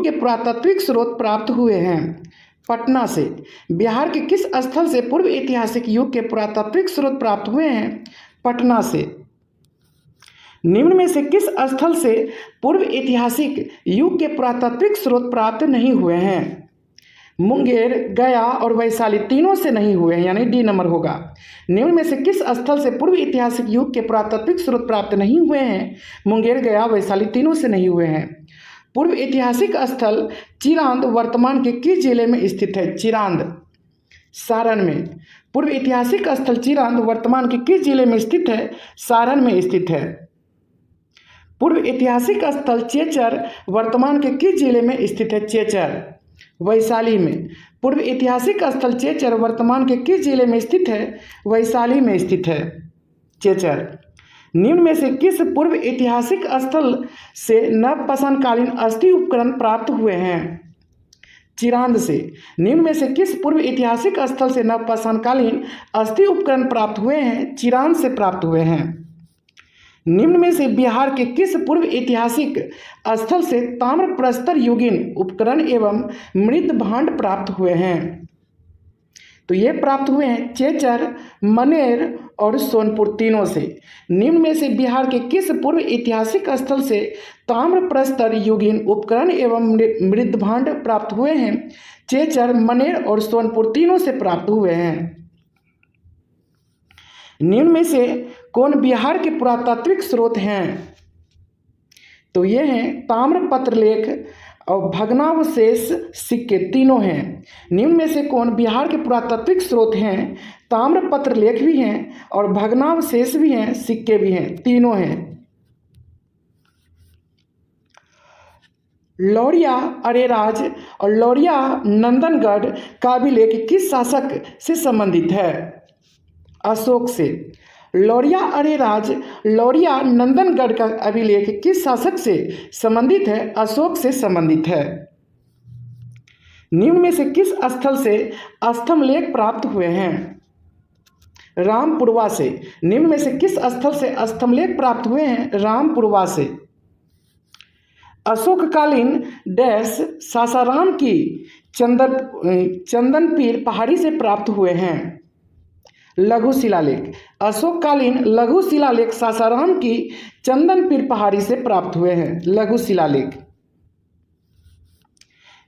युग के पुरातात्विक स्रोत प्राप्त हुए हैं? पटना से। बिहार के किस स्थल से पूर्व ऐतिहासिक युग के पुरातात्विक स्रोत प्राप्त हुए हैं? पटना से। निम्न में से किस स्थल से पूर्व ऐतिहासिक युग के पुरातात्विक स्रोत प्राप्त नहीं हुए हैं? मुंगेर, गया और वैशाली तीनों से नहीं हुए हैं, यानी डी नंबर होगा। निम्न में से किस स्थल से पूर्व ऐतिहासिक युग के पुरातात्विक स्रोत प्राप्त नहीं हुए हैं? मुंगेर, गया, वैशाली तीनों से नहीं हुए हैं। पूर्व ऐतिहासिक स्थल चिरांद वर्तमान के किस जिले में स्थित है? चिरांद, सारण में। पूर्व ऐतिहासिक स्थल चिरांद वर्तमान के किस जिले में स्थित है? सारण में स्थित है। पूर्व ऐतिहासिक स्थल चेचर वर्तमान के किस जिले में स्थित है? चेचर, वैशाली में। पूर्व ऐतिहासिक स्थल चेचर वर्तमान के किस जिले में स्थित है? वैशाली में स्थित है चेचर। निम्न में से किस पूर्व ऐतिहासिक स्थल से नवपाषाणकालीन अस्थि उपकरण प्राप्त हुए हैं? चिरांद से। निम्न में से किस पूर्व ऐतिहासिक स्थल से नवपाषाणकालीन अस्थि उपकरण प्राप्त हुए हैं? चिरांद से प्राप्त हुए हैं। निम्न में से बिहार के किस पूर्व ऐतिहासिक स्थल से ताम्र प्रस्तर युगीन उपकरण एवं मृत भांड प्राप्त हुए हैं? तो ये प्राप्त हुए हैं चेचर, मनेर और सोनपुर तीनों से। निम्न में से बिहार के किस पूर्व ऐतिहासिक स्थल से ताम्र प्रस्तर युगीन उपकरण एवं मृत भांड प्राप्त हुए हैं? चेचर, मनेर और सोनपुर तीनों से प्राप्त हुए हैं। निम्न में से कौन बिहार के पुरातात्विक स्रोत हैं? तो ये हैं ताम्रपत्र लेख और भग्नावशेष सिक्के तीनों हैं। निम्न में से कौन बिहार के पुरातात्विक स्रोत हैं? ताम्रपत्र लेख भी हैं और भग्नावशेष भी हैं, सिक्के भी हैं, तीनों हैं। लौरिया अरेराज और लौरिया नंदनगढ़ का अभिलेख किस शासक से संबंधित है? अशोक से। लौरिया अरेराज, लौरिया नंदनगढ़ का अभिलेख किस शासक से संबंधित है? अशोक से संबंधित है। निम्न में से किस स्थल से स्तंभलेख प्राप्त हुए हैं? रामपुरवा से। निम्न में से किस स्थल से स्तंभलेख प्राप्त हुए हैं? रामपुरवा से। अशोककालीन डैश सासाराम की चंदनपीर पहाड़ी से प्राप्त हुए हैं? लघु शिलालेख। अशोककालीन लघु शिलालेख सासाराम की चंदनपीर पहाड़ी से प्राप्त हुए हैं, लघु शिलालेख।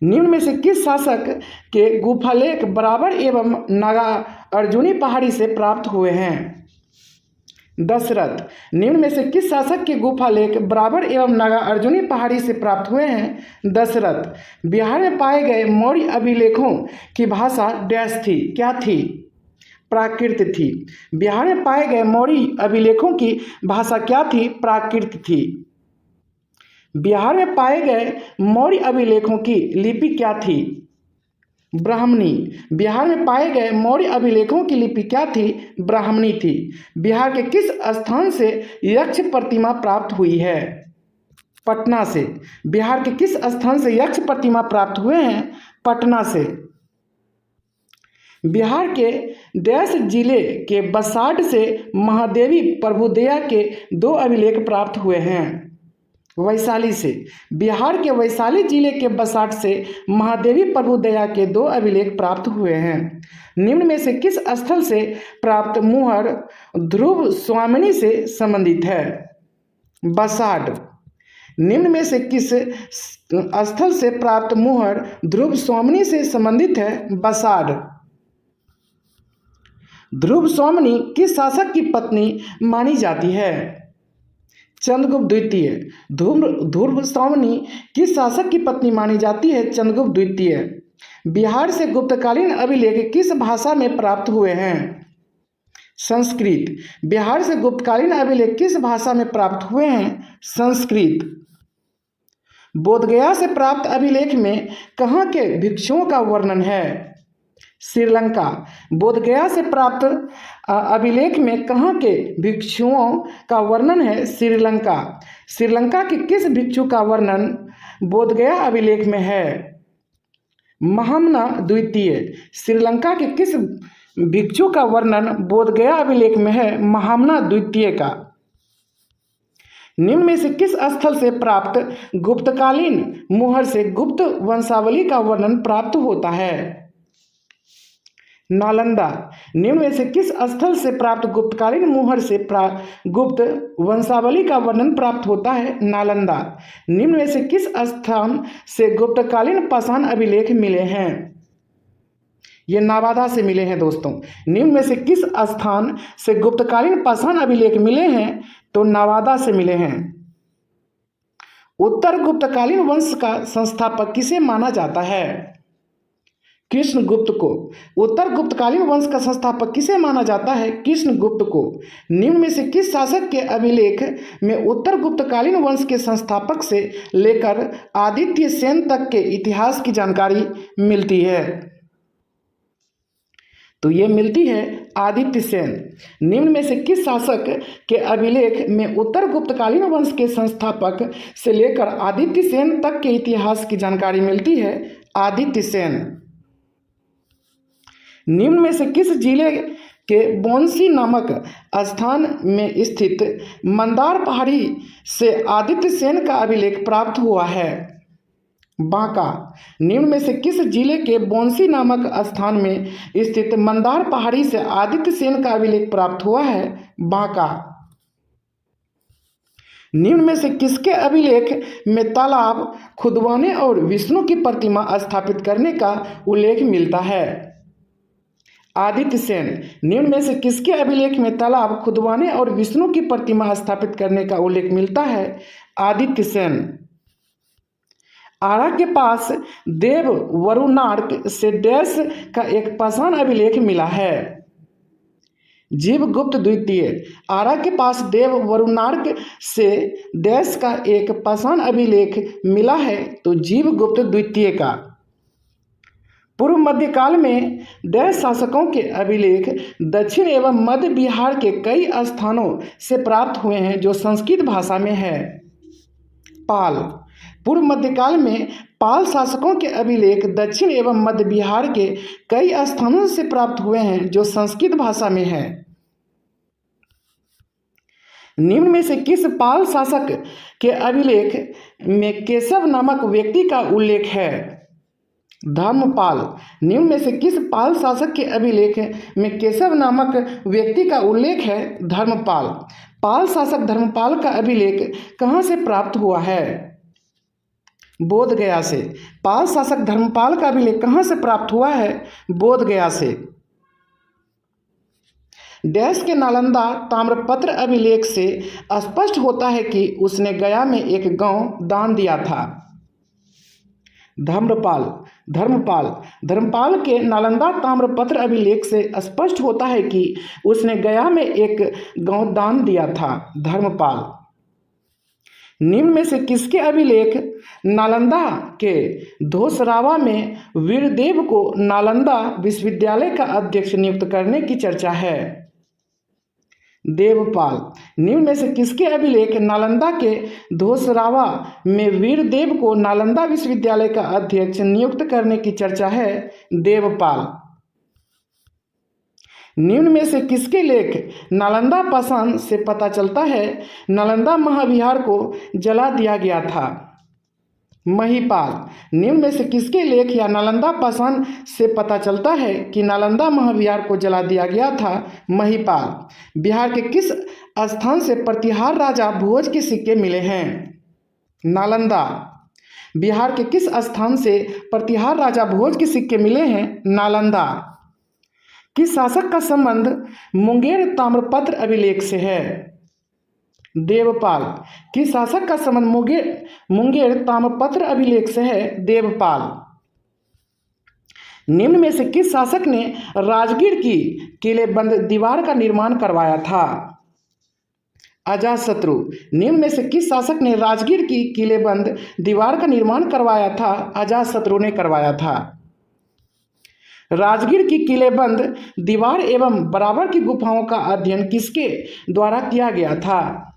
निम्न में से किस शासक के गुफालेख बराबर एवं नागा अर्जुनी पहाड़ी से प्राप्त हुए हैं? दशरथ। निम्न में से किस शासक के गुफालेख बराबर एवं नागा अर्जुनी पहाड़ी से प्राप्त हुए हैं? दशरथ। बिहार में पाए गए मौर्य अभिलेखों की भाषा डैश थी, क्या थी? प्राकृत थी। बिहार में पाए गए मौर्य अभिलेखों की भाषा क्या थी? प्राकृत थी। बिहार में पाए गए मौर्य अभिलेखों की लिपि क्या थी? ब्राह्मणी। बिहार में पाए गए मौर्य अभिलेखों की लिपि क्या थी? ब्राह्मणी थी। बिहार के किस स्थान से यक्ष प्रतिमा प्राप्त हुई है? पटना से। बिहार के किस स्थान से यक्ष प्रतिमा प्राप्त हुए हैं? पटना से। बिहार के डैश जिले के बसाड से महादेवी प्रभुदया के 2 अभिलेख प्राप्त हुए हैं? वैशाली से। बिहार के वैशाली जिले के बसाड से महादेवी प्रभुदया के 2 अभिलेख प्राप्त हुए हैं। निम्न में से किस स्थल से प्राप्त मुहर ध्रुव स्वामिनी से संबंधित है? बसाड। निम्न में से किस स्थल से प्राप्त मुहर ध्रुव स्वामिनी से संबंधित है? बसाड। ध्रुव स्वामिनी किस शासक की पत्नी मानी जाती है? चंद्रगुप्त द्वितीय। ध्रुव स्वामिनी किस शासक की पत्नी मानी जाती है? चंद्रगुप्त द्वितीय। बिहार से गुप्तकालीन अभिलेख किस भाषा में प्राप्त हुए हैं? संस्कृत। बिहार से गुप्तकालीन अभिलेख किस भाषा में प्राप्त हुए हैं? संस्कृत। बोधगया से प्राप्त अभिलेख में कहाँ के भिक्षुओं का वर्णन है? श्रीलंका। बोधगया से प्राप्त अभिलेख में कहाँ के भिक्षुओं का वर्णन है? श्रीलंका। श्रीलंका के किस भिक्षु का वर्णन बोधगया अभिलेख में है? महामना द्वितीय। श्रीलंका के किस भिक्षु का वर्णन बोधगया अभिलेख में है? महामना द्वितीय का। निम्न में से किस स्थल से प्राप्त गुप्तकालीन मुहर से गुप्त वंशावली का वर्णन प्राप्त होता है? नालंदा। निम्न में से किस स्थल से प्राप्त गुप्तकालीन मुहर से गुप्त वंशावली का वर्णन प्राप्त होता है? नालंदा। निम्न में से किस स्थान से गुप्तकालीन पाषाण अभिलेख मिले हैं? ये नवादा से मिले हैं दोस्तों। निम्न में से किस स्थान से गुप्तकालीन पाषाण अभिलेख मिले हैं? तो नवादा से मिले हैं। उत्तर गुप्तकालीन वंश का संस्थापक किसे माना जाता है? कृष्णगुप्त को। उत्तर गुप्तकालीन वंश का संस्थापक किसे माना जाता है? कृष्णगुप्त को। निम्न में से किस शासक के अभिलेख में उत्तर गुप्तकालीन वंश के संस्थापक से लेकर आदित्य सेन तक के इतिहास की जानकारी मिलती है? तो ये मिलती है आदित्य सेन। निम्न में से किस शासक के अभिलेख में उत्तर गुप्तकालीन वंश के संस्थापक से लेकर आदित्य सेन तक के इतिहास की जानकारी मिलती है? आदित्य सेन। निम्न में से किस जिले के बौंसी नामक स्थान में स्थित मंदार पहाड़ी से आदित्य सेन का अभिलेख प्राप्त हुआ है? बांका। निम्न में से किस जिले के बौंसी नामक स्थान में स्थित मंदार पहाड़ी से आदित्य सेन का अभिलेख प्राप्त हुआ है? बांका। निम्न में से किसके अभिलेख में तालाब खुदवाने और विष्णु की प्रतिमा स्थापित करने का उल्लेख मिलता है? आदित्य सेन। निम्न में से किसके अभिलेख में तालाब खुदवाने और विष्णु की प्रतिमा स्थापित करने का उल्लेख मिलता है? आदित्य सेन। आरा के पास देव वरुणार्क से डैश का एक पाषाण अभिलेख मिला है? जीवगुप्त द्वितीय। आरा के पास देव वरुणार्क से डैश का एक पाषाण अभिलेख मिला है? तो जीवगुप्त द्वितीय का। पूर्व मध्यकाल में डैश शासकों के अभिलेख दक्षिण एवं मध्य बिहार के कई स्थानों से प्राप्त हुए हैं जो संस्कृत भाषा में है? पाल। पूर्व मध्यकाल में पाल शासकों के अभिलेख दक्षिण एवं मध्य बिहार के कई स्थानों से प्राप्त हुए हैं जो संस्कृत भाषा में है। निम्न में से किस पाल शासक के अभिलेख में केशव नामक व्यक्ति का उल्लेख है? धर्मपाल। निम्न में से किस पाल शासक के अभिलेख में केशव नामक व्यक्ति का उल्लेख है? धर्मपाल। पाल शासक धर्मपाल का अभिलेख कहाँ से प्राप्त हुआ है? बोध गया से। पाल शासक धर्मपाल का अभिलेख कहाँ से प्राप्त हुआ है? बोध गया से। डैश के नालंदा ताम्रपत्र अभिलेख से स्पष्ट होता है कि उसने गया में एक गांव दान दिया था? धर्मपाल। धर्मपाल के नालंदा ताम्रपत्र अभिलेख से स्पष्ट होता है कि उसने गया में एक गांव दान दिया था? धर्मपाल। निम्न में से किसके अभिलेख नालंदा के धोसरावा में वीरदेव को नालंदा विश्वविद्यालय का अध्यक्ष नियुक्त करने की चर्चा है? देवपाल। निम्न में से किसके अभिलेख नालंदा के धोसरावा में वीरदेव को नालंदा विश्वविद्यालय का अध्यक्ष नियुक्त करने की चर्चा है? देवपाल। निम्न में से किसके लेख नालंदा पाषाण से पता चलता है नालंदा महाविहार को जला दिया गया था? महिपाल। निम्न में से किसके लेख या नालंदा पाषाण से पता चलता है कि नालंदा महाविहार को जला दिया गया था? महिपाल। बिहार के किस स्थान से प्रतिहार राजा भोज के सिक्के मिले हैं? नालंदा। बिहार के किस स्थान से प्रतिहार राजा भोज के सिक्के मिले हैं? नालंदा। किस शासक का संबंध मुंगेर ताम्रपत्र अभिलेख से है? देवपाल। किस शासक का संबंध मुंगेर ताम्रपत्र अभिलेख से है? देवपाल। निम्न में से किस शासक ने राजगीर की किलेबंद दीवार का निर्माण करवाया था? अजातशत्रु। निम्न में से किस शासक ने राजगीर की किलेबंद दीवार का निर्माण करवाया था? अजातशत्रु ने करवाया था। राजगीर की किलेबंद दीवार एवं बराबर की गुफाओं का अध्ययन किसके द्वारा किया गया था?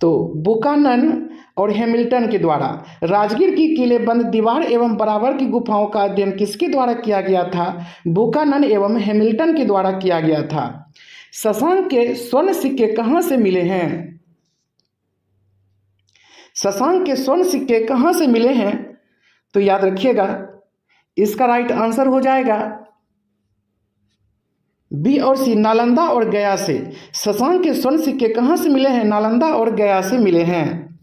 तो बुकानन और हैमिल्टन के द्वारा। राजगीर की किलेबंद दीवार एवं बराबर की गुफाओं का अध्ययन किसके द्वारा किया गया था? बुकानन एवं हैमिल्टन के द्वारा किया गया था। शशांक के स्वर्ण सिक्के कहाँ से मिले हैं? शशांक के स्वर्ण सिक्के कहाँ से मिले हैं? तो याद रखिएगा, इसका राइट आंसर हो जाएगा बी और सी, नालंदा और गया से। शशांक के स्वर्ण सिक्के कहाँ से मिले हैं? नालंदा और गया से मिले हैं।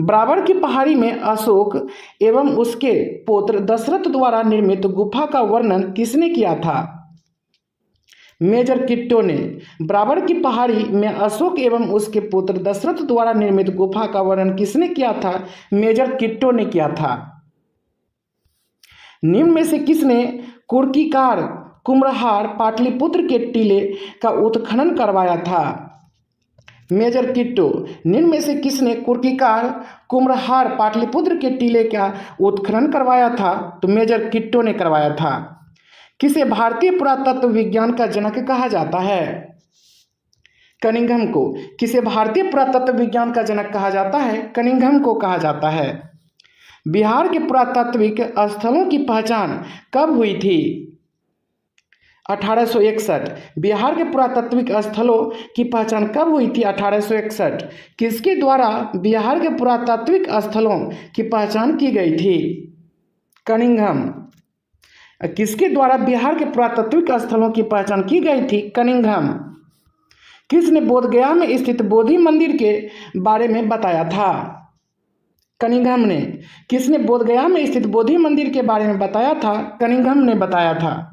ब्राबर की पहाड़ी में अशोक एवं उसके पुत्र दशरथ द्वारा निर्मित गुफा का वर्णन किसने किया था? मेजर किट्टो ने। ब्राबर की पहाड़ी में अशोक एवं उसके पुत्र दशरथ द्वारा निर्मित गुफा का वर्णन किसने किया था? मेजर किट्टो ने किया था। निम्न में से किसने कुर्कीकार, कुम्हरार, पाटलिपुत्र के टीले का उत्खनन करवाया था? मेजर किट्टो। निम्न में से किसने कुर्कीकार, कुम्हरार, पाटलिपुत्र के टीले का उत्खनन करवाया था? तो मेजर किट्टो ने करवाया था। किसे भारतीय पुरातत्व विज्ञान का जनक कहा जाता है? कनिंघम को। किसे भारतीय पुरातत्व विज्ञान का जनक कहा जाता है? कनिंघम को कहा जाता है। बिहार के पुरातात्विक स्थलों की पहचान कब हुई थी? 1861। बिहार के पुरातात्विक स्थलों की पहचान कब हुई थी? 1861। किसके द्वारा बिहार के पुरातात्विक स्थलों की पहचान की गई थी? कनिंघम। किसके द्वारा बिहार के पुरातात्विक स्थलों की पहचान की गई थी? कनिंघम। किसने बोधगया में स्थित बोधि मंदिर के बारे में बताया था? कनिंघम ने। किसने बोधगया में स्थित बोधि मंदिर के बारे में बताया था? कनिंघम ने बताया था।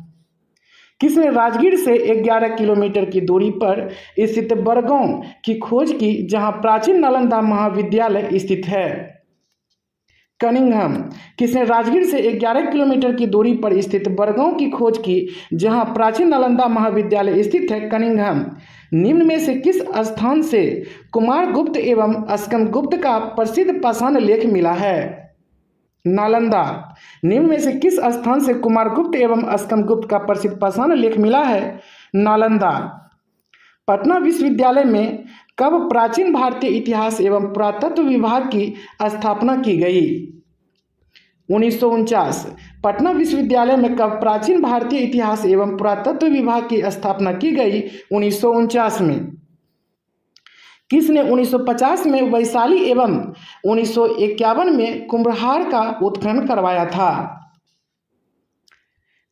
किसने राजगीर से 11 किलोमीटर की दूरी पर स्थित बरगांव की खोज की, जहां प्राचीन नालंदा महाविद्यालय स्थित है? कनिंघम। किसने राजगीर से 11 किलोमीटर की दूरी पर स्थित बरगांव की खोज की, जहां प्राचीन नालंदा महाविद्यालय स्थित है? कनिंघम। निम्न में से किस स्थान से कुमारगुप्त एवं स्कंदगुप्त का प्रसिद्ध पाषाण लेख मिला है? नालंदा। निम्न में से किस स्थान से कुमारगुप्त एवं स्कंदगुप्त का प्रसिद्ध पाषाण लेख मिला है? नालंदा। पटना विश्वविद्यालय में कब प्राचीन भारतीय इतिहास एवं पुरातत्व विभाग की स्थापना की गई? 1949। पटना विश्वविद्यालय में कब प्राचीन भारतीय इतिहास एवं पुरातत्व विभाग की स्थापना की गई? 1949 में। किसने 1950 में वैशाली एवं 1951 में कुम्हरार का उत्खनन करवाया था?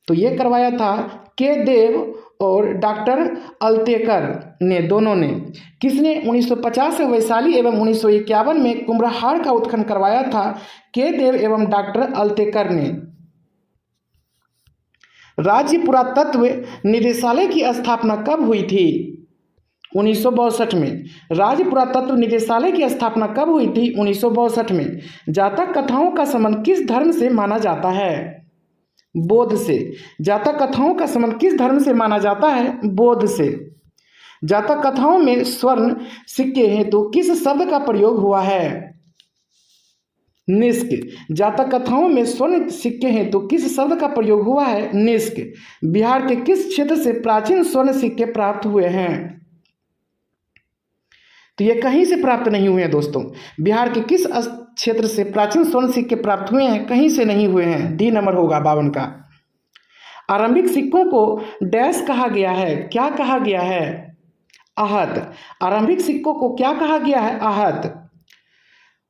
तो ये करवाया था के देव और डॉक्टर अल्तेकर ने, दोनों ने। किसने 1950 में वैशाली एवं 1951 में कुम्हरार का उत्खनन करवाया था? के देव एवं डॉक्टर अल्तेकर ने। राज्य पुरातत्व निदेशालय की स्थापना कब हुई थी? 1962 में। राज्य पुरातत्व निदेशालय की स्थापना कब हुई थी? 1962 में। जातक कथाओं का संबंध किस धर्म से माना जाता है? बौद्ध से। जातक कथाओं का संबंध किस धर्म से माना जाता है? बौद्ध से। जातक कथाओं में स्वर्ण सिक्के हेतु किस शब्द का प्रयोग हुआ है? निष्क। जातक कथाओं में स्वर्ण सिक्के हेतु किस शब्द का प्रयोग हुआ है? निष्क। बिहार के किस क्षेत्र से प्राचीन स्वर्ण सिक्के प्राप्त हुए हैं? तो ये कहीं से प्राप्त नहीं हुए हैं दोस्तों। बिहार के किस क्षेत्र से प्राचीन स्वर्ण सिक्के प्राप्त हुए हैं? कहीं से नहीं हुए हैं। डी नंबर होगा 52 का। आरंभिक सिक्कों को डैश कहा गया है? क्या कहा गया है? आहत। आरंभिक सिक्कों को क्या कहा गया है? आहत।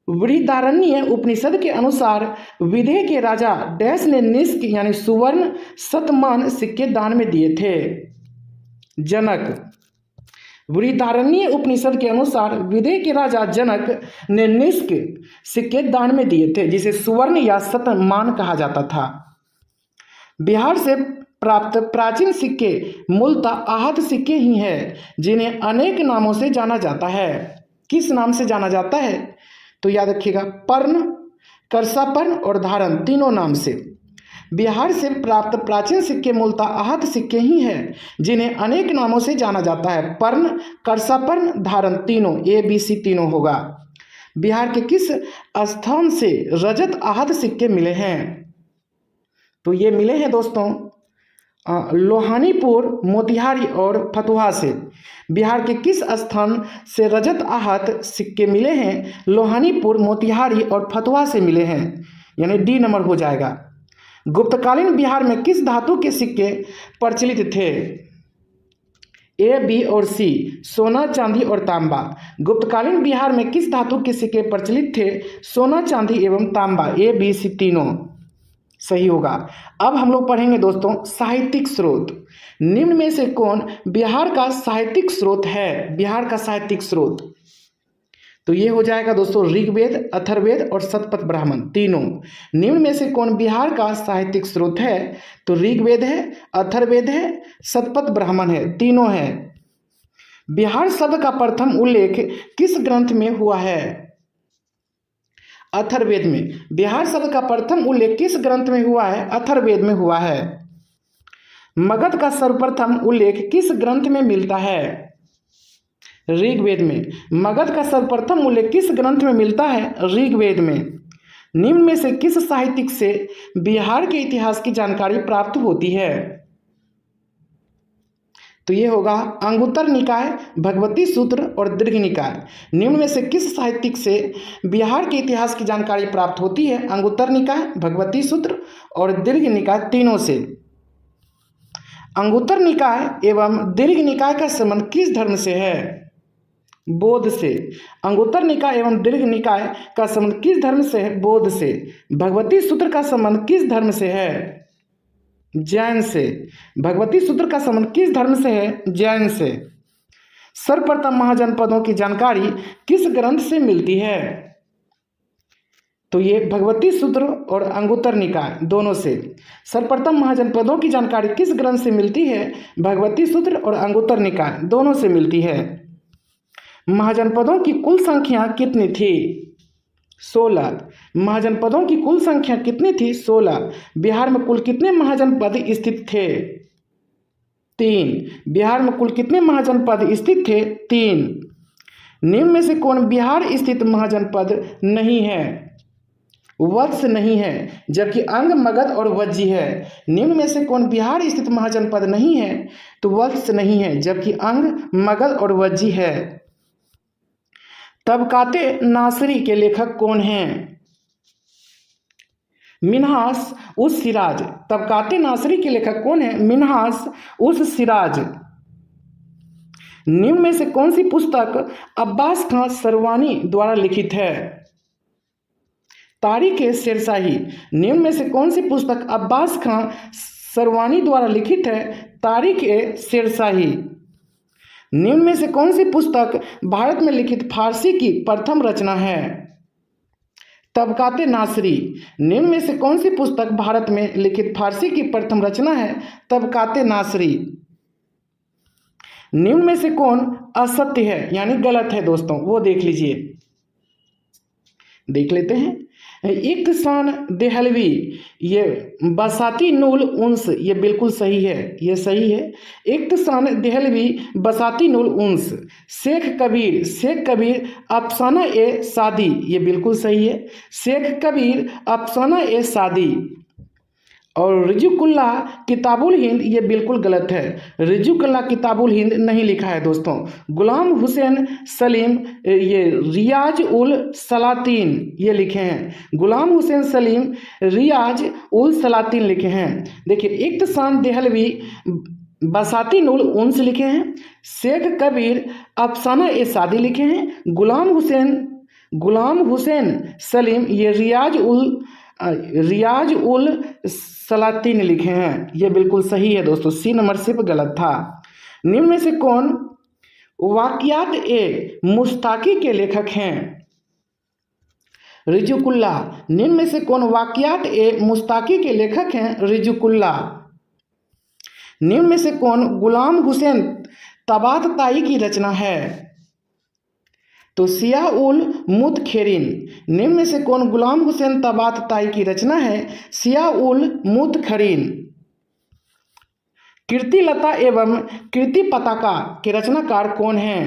बृहदारण्यक उपनिषद के अनुसार विदेह के राजा डैश ने निष्क यानी सुवर्ण शतमान सिक्के दान में दिए थे? जनक। बृहदारण्यक उपनिषद के अनुसार विदेह के राजा जनक ने निष्क सिक्के दान में दिए थे, जिसे सुवर्ण या शतमान कहा जाता था। बिहार से प्राप्त प्राचीन सिक्के मूलतः आहत सिक्के ही हैं, जिन्हें अनेक नामों से जाना जाता है। किस नाम से जाना जाता है? तो याद रखिएगा, पर्ण, करसापर्ण और धारण, तीनों नाम से। बिहार से प्राप्त प्राचीन सिक्के मूलतः आहत सिक्के ही हैं, जिन्हें अनेक नामों से जाना जाता है। पर्ण, करसापर्ण, धारण, तीनों, ABC तीनों होगा। बिहार के किस स्थान से रजत आहत सिक्के मिले हैं? तो ये मिले हैं दोस्तों लोहानीपुर, मोतिहारी और फतुहा से। बिहार के किस स्थान से रजत आहत सिक्के मिले हैं? लोहानीपुर, मोतिहारी और फतुहा से मिले हैं, यानी डी नंबर हो जाएगा। गुप्तकालीन बिहार में किस धातु के सिक्के प्रचलित थे? ए, बी और सी, सोना, चांदी और तांबा। गुप्तकालीन बिहार में किस धातु के सिक्के प्रचलित थे? सोना, चांदी एवं तांबा। ए, बी, सी तीनों सही होगा। अब हम लोग पढ़ेंगे दोस्तों साहित्यिक स्रोत। निम्न में से कौन बिहार का साहित्यिक स्रोत है? बिहार का साहित्यिक स्रोत तो ये हो जाएगा दोस्तों ऋग्वेद, अथर्ववेद और शतपथ ब्राह्मण तीनों। निम्न में से कौन बिहार का साहित्यिक स्रोत है? तो ऋग्वेद है, अथर्ववेद है, शतपथ ब्राह्मण है, तीनों है। बिहार शब्द का प्रथम उल्लेख किस ग्रंथ में हुआ है? अथर्ववेद में। बिहार शब्द का प्रथम उल्लेख किस ग्रंथ में हुआ है? अथर्ववेद में हुआ है। मगध का सर्वप्रथम उल्लेख किस ग्रंथ में मिलता है? ऋग्वेद में। मगध का सर्वप्रथम उल्लेख किस ग्रंथ में मिलता है? ऋग्वेद में। निम्न में से किस साहित्यिक से बिहार के इतिहास की जानकारी प्राप्त होती है? तो ये होगा अंगुत्तर निकाय, भगवती सूत्र और दीर्घ निकाय। निम्न में से किस साहित्यिक से बिहार के इतिहास की जानकारी प्राप्त होती है? अंगुत्तर निकाय, भगवती सूत्र और दीर्घ निकाय तीनों से। अंगुत्तर निकाय एवं दीर्घ निकाय का संबंध किस धर्म से है? बौद्ध से। अंगुत्तर निकाय एवं दीर्घ निकाय का संबंध किस धर्म से है? बौद्ध से। भगवती सूत्र का संबंध किस धर्म से है? जैन से। भगवती सूत्र का संबंध किस धर्म से है? जैन से। सर्वप्रथम महाजनपदों की जानकारी किस ग्रंथ से मिलती है? तो ये भगवती सूत्र और अंगुत्तर निकाय दोनों से। सर्वप्रथम महाजनपदों की जानकारी किस ग्रंथ से मिलती है? भगवती सूत्र और अंगुत्तर निकाय दोनों से मिलती है। महाजनपदों की कुल संख्या कितनी थी? 16। महाजनपदों की कुल संख्या कितनी थी? 16। बिहार में कुल कितने महाजनपद स्थित थे? 3। बिहार में कुल कितने महाजनपद स्थित थे? 3। निम्न में से कौन बिहार स्थित महाजनपद नहीं है? वत्स नहीं है, जबकि अंग, मगध और वज्जी है। निम्न में से कौन बिहार स्थित महाजनपद नहीं है? तो वत्स नहीं है, जबकि अंग, मगध और वज्जी है। तबकाते नासरी के लेखक कौन हैं? मिन्हास उस सिराज। तबकाते नासरी के लेखक कौन है? मिन्हास उस सिराज। निम्न में से कौन सी पुस्तक अब्बास खां सरवानी द्वारा लिखित है? तारीख-ए-शेरशाही। निम्न में से कौन सी पुस्तक अब्बास खां सरवानी द्वारा लिखित है? तारीख-ए-शेरशाही। निम्न में से कौन सी पुस्तक भारत में लिखित फारसी की प्रथम रचना है? तबकाते नासरी। निम्न में से कौन सी पुस्तक भारत में लिखित फारसी की प्रथम रचना है? तबकाते नासरी। निम्न में से कौन असत्य है यानी गलत है दोस्तों, वो देख लीजिए, देख लेते हैं। इक्तसान देहलवी, ये बसाती नूल उन्स, ये बिल्कुल सही है, ये सही है। इक्तसान देहलवी बसाती नूल उन्स। शेख कबीर अफसाना ए सादी, ये बिल्कुल सही है। शेख कबीर अफसाना ए सादी। और रिजुकुल्ला किताबुल हिंद, ये बिल्कुल गलत है। रिजुकुल्ला किताबुल हिंद नहीं लिखा है दोस्तों। गुलाम हुसैन सलीम ये रियाज उल सलातीन ये लिखे हैं। गुलाम हुसैन सलीम रियाज उल सलातीन लिखे हैं। देखिए इक्तसान देहलवी बसाती नूल उन्स लिखे हैं। शेख कबीर अफसाना ए सादी लिखे हैं। गुलाम हुसैन सलीम ये रियाज उल सलातीन लिखे हैं। ये बिल्कुल सही है दोस्तों, सी नंबर सिर्फ गलत था। निम्न में से कौन वाकियात ए मुस्ताकी के लेखक हैं? रिजुकुल्ला। निम्न में से कौन वाकियात ए मुस्ताकी के लेखक हैं? रिजुकुल्ला। निम्न में से कौन गुलाम हुसैन तबातताई की रचना है? तो सियाह उल मुतखेरीन। निम्न में से कौन गुलाम हुसैन तबातताई की रचना है? सियाह उल मुतखरीन। कीर्तिलता एवं कीर्ति पताका के रचनाकार कौन हैं?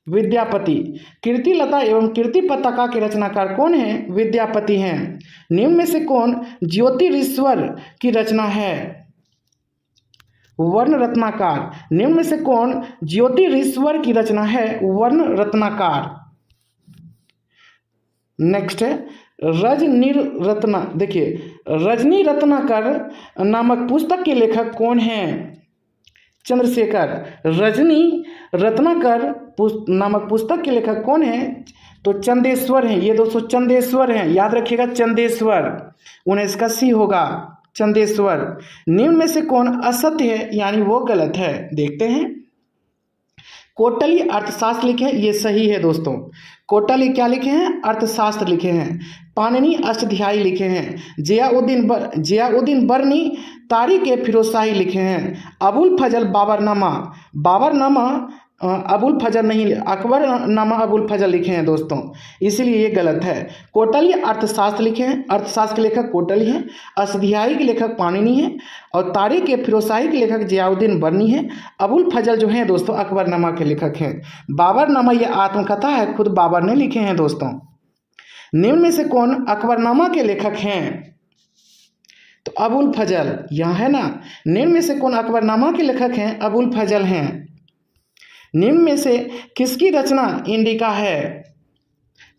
विद्यापति। कीर्तिलता एवं कीर्ति पताका के रचनाकार कौन हैं? विद्यापति हैं। निम्न में से कौन ज्योतिरीश्वर की रचना है? वर्ण रत्नाकार। निम्न में से कौन ज्योतिरीश्वर की रचना है? वर्ण रत्नाकार। नेक्स्ट है रजनी रत्ना। देखिए रजनी रत्नाकर नामक पुस्तक के लेखक कौन हैं? चंद्रशेखर। रजनी रत्नाकर नामक पुस्तक के लेखक कौन है? तो चंदेश्वर हैं। ये दोस्तों चंदेश्वर हैं, याद रखिएगा चंदेश्वर। 19 का सी होगा चंदेश्वर। निम्न में से कौन असत्य है यानी वो गलत है? देखते हैं। कोटली अर्थशास्त्र लिखे हैं, ये सही है दोस्तों। कोटली क्या लिखे हैं? अर्थशास्त्र लिखे हैं। पाणिनि अष्टाध्यायी लिखे हैं। जियाउद्दीन बर्नी तारीख ए फिरोजशाही लिखे हैं। अबुल फजल बाबरनामा अबुल फजल नहीं, अकबरनामा अबुल फजल लिखे हैं दोस्तों, इसीलिए ये गलत है। कोटली अर्थशास्त्र लिखे हैं, अर्थशास्त्र के लेखक कोटली हैं। अष्टाध्यायी के लेखक पाणिनि हैं और तारीख ए फिरोजशाही के लेखक जियाउद्दीन बर्नी हैं। अबुल फजल जो हैं दोस्तों अकबरनामा के लेखक हैं। बाबरनामा ये आत्मकथा है, खुद बाबर ने लिखे हैं दोस्तों। निम्न में से कौन अकबरनामा के लेखक हैं? तो अबुल फजल, यहाँ है ना। निम्न में से कौन अकबरनामा के लेखक हैं? अबुल फजल हैं। निम्न में से किसकी रचना इंडिका है?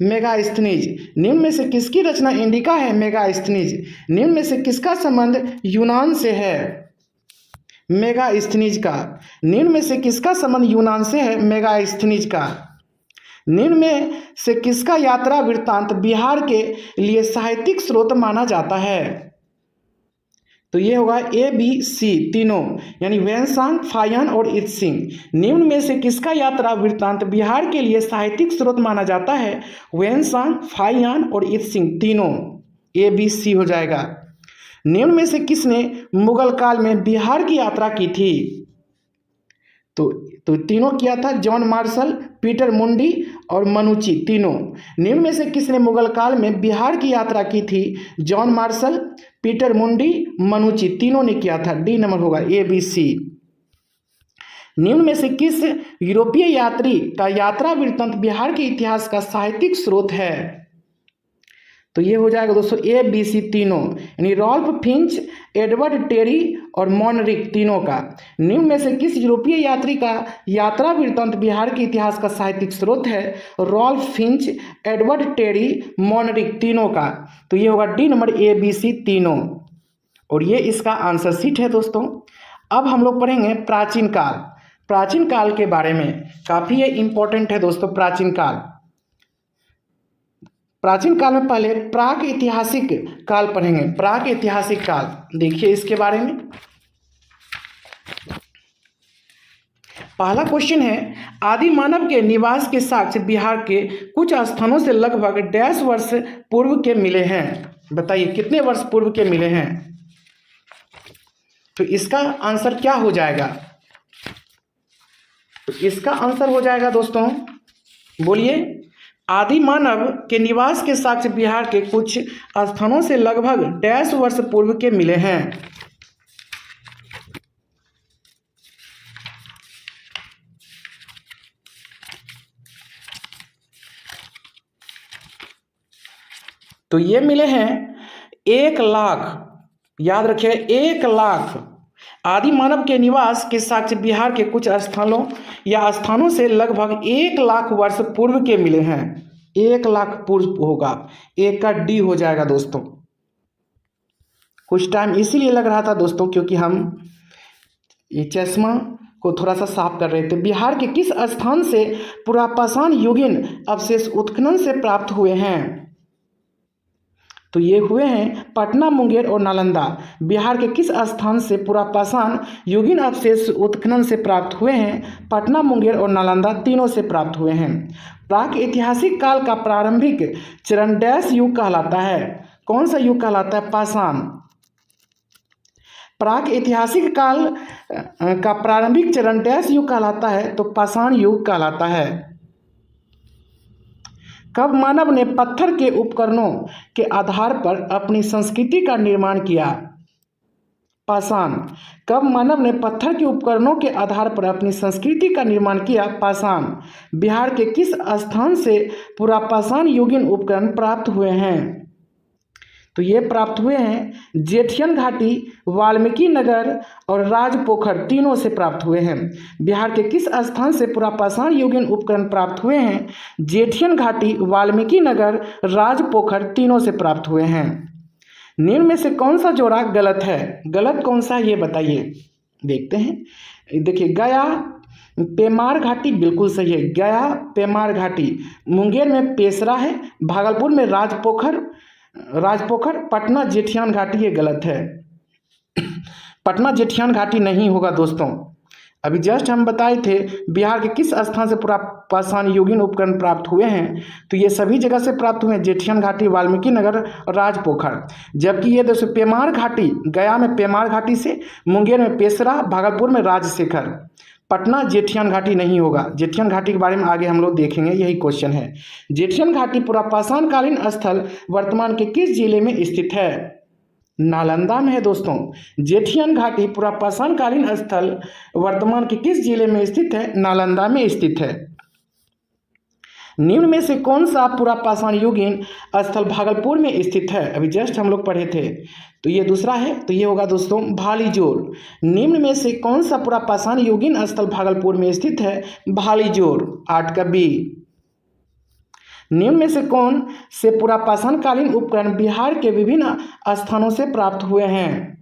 मेगास्थनीज। निम्न में से किसकी रचना इंडिका है? मेगास्थनीज। निम्न में से किसका संबंध यूनान से है? मेगास्थनीज का। निम्न में से किसका संबंध यूनान से है? मेगास्थनीज का। निम्न में से किसका यात्रा वृत्तांत बिहार के लिए साहित्यिक स्रोत माना जाता है? तो ये होगा ए बी सी तीनों, यानी वेनसांग, फाहियान और इत्सिंग। निम्न में से किसका यात्रा वृत्तांत बिहार के लिए साहित्यिक स्रोत माना जाता है? वेनसांग, फाहियान और इत्सिंग तीनों, ए बी सी हो जाएगा। निम्न में से किसने मुगल काल में बिहार की यात्रा की थी? तो तीनों किया था, जॉन मार्शल, पीटर मुंडी और मनुची तीनों। निम्न में से किसने मुगल काल में बिहार की यात्रा की थी? जॉन मार्शल, पीटर मुंडी, मनुची तीनों ने किया था। डी नंबर होगा ए बी सी। निम्न में से किस यूरोपीय यात्री का यात्रा वृत्तांत बिहार के इतिहास का साहित्यिक स्रोत है? तो ये हो जाएगा दोस्तों ए बी सी तीनों, यानी रॉल्फ फिंच, एडवर्ड टेरी और मॉनरिक तीनों का। निम्न में से किस यूरोपीय यात्री का यात्रा वृत्तांत बिहार के इतिहास का साहित्यिक स्रोत है? Ralph Finch, Edward Terry, Monrick तीनों का। तो ये होगा D number A B C तीनों, और ये इसका आंसर शीट है दोस्तों। अब हम लोग पढ़ेंगे प्राचीन काल। प्राचीन काल के बारे में काफ़ी ये इंपॉर्टेंट है दोस्तों। प्राचीन काल में पहले प्राक ऐतिहासिक काल पढ़ेंगे। प्राक ऐतिहासिक काल देखिए इसके बारे में। पहला क्वेश्चन है, आदि मानव के निवास के साक्ष्य बिहार के कुछ स्थानों से लगभग डैश वर्ष पूर्व के मिले हैं। बताइए कितने वर्ष पूर्व के मिले हैं? तो इसका आंसर क्या हो जाएगा? तो इसका आंसर हो जाएगा दोस्तों, बोलिए, आदि मानव के निवास के साक्ष्य बिहार के कुछ स्थानों से लगभग डैश वर्ष पूर्व के मिले हैं। तो ये मिले हैं 1 लाख, याद रखिए 1 लाख। आदि मानव के निवास के साक्ष्य बिहार के कुछ स्थलों या स्थानों से लगभग 1 लाख वर्ष पूर्व के मिले हैं। 1 लाख पूर्व होगा, एक का डी हो जाएगा दोस्तों। कुछ टाइम इसीलिए लग रहा था दोस्तों क्योंकि हम ये चश्मा को थोड़ा सा साफ कर रहे थे। बिहार के किस स्थान से पुरापाषाण युगीन अवशेष उत्खनन से प्राप्त हुए हैं? तो ये हुए हैं पटना, मुंगेर और नालंदा। बिहार के किस स्थान से पुरापाषाण युगीन अवशेष उत्खनन से प्राप्त हुए हैं? पटना, मुंगेर और नालंदा तीनों से प्राप्त हुए हैं। प्राक ऐतिहासिक काल का प्रारंभिक चरण डैश युग कहलाता है? कौन सा युग कहलाता है? पाषाण। प्राक ऐतिहासिक काल का प्रारंभिक चरण डैश युग कहलाता है? तो पाषाण युग कहलाता है। कब मानव ने पत्थर के उपकरणों के आधार पर अपनी संस्कृति का निर्माण किया? पाषाण। कब मानव ने पत्थर के उपकरणों के आधार पर अपनी संस्कृति का निर्माण किया? पाषाण। बिहार के किस स्थान से पुरापाषाण युगीन उपकरण प्राप्त हुए हैं? तो ये प्राप्त हुए हैं जेठियन घाटी, वाल्मीकि नगर और राजपोखर तीनों से प्राप्त हुए हैं। बिहार के किस स्थान से पुरापाषाण युगीन उपकरण प्राप्त हुए हैं? जेठियन घाटी, वाल्मीकि नगर, राजपोखर तीनों से प्राप्त हुए हैं। निम्न में से कौन सा जोड़ा गलत है? गलत कौन सा ये बताइए। देखते हैं। देखिए, गया पेमार घाटी बिल्कुल सही है, गया पेमार घाटी। मुंगेर में पेशरा है, भागलपुर में राजपोखर, पटना जेठियान घाटी, ये गलत है। पटना जेठियान घाटी नहीं होगा दोस्तों। अभी जस्ट हम बताए थे बिहार के किस स्थान से पुरापाषाण युगीन उपकरण प्राप्त हुए हैं, तो ये सभी जगह से प्राप्त हुए हैं, जेठियान घाटी, वाल्मीकि नगर और राजपोखर। जबकि ये दोस्तों पेमार घाटी, गया में पेमार घाटी से, मुंगेर में पेशरा, भागलपुर में राजशेखर, पटना जेठियान घाटी नहीं होगा। जेठियान घाटी के बारे में आगे हम लोग देखेंगे, यही क्वेश्चन है। जेठियान घाटी पुरापाषाण कालीन स्थल वर्तमान के किस जिले में स्थित है? नालंदा में है दोस्तों। जेठियान घाटी पुरापाषाण कालीन स्थल वर्तमान के किस जिले में स्थित है? नालंदा में स्थित है। निम्न में से कौन सा पुरापाषाण युगीन स्थल भागलपुर में स्थित है? अभी जस्ट हम लोग पढ़े थे, तो ये दूसरा है, तो ये होगा दोस्तों भालीजोर। निम्न में से कौन सा पुरापाषाण युगीन स्थल भागलपुर में स्थित है? भालीजोर, 8 का बी। निम्न में से कौन से पुरापाषाण कालीन उपकरण बिहार के विभिन्न स्थानों से प्राप्त हुए हैं?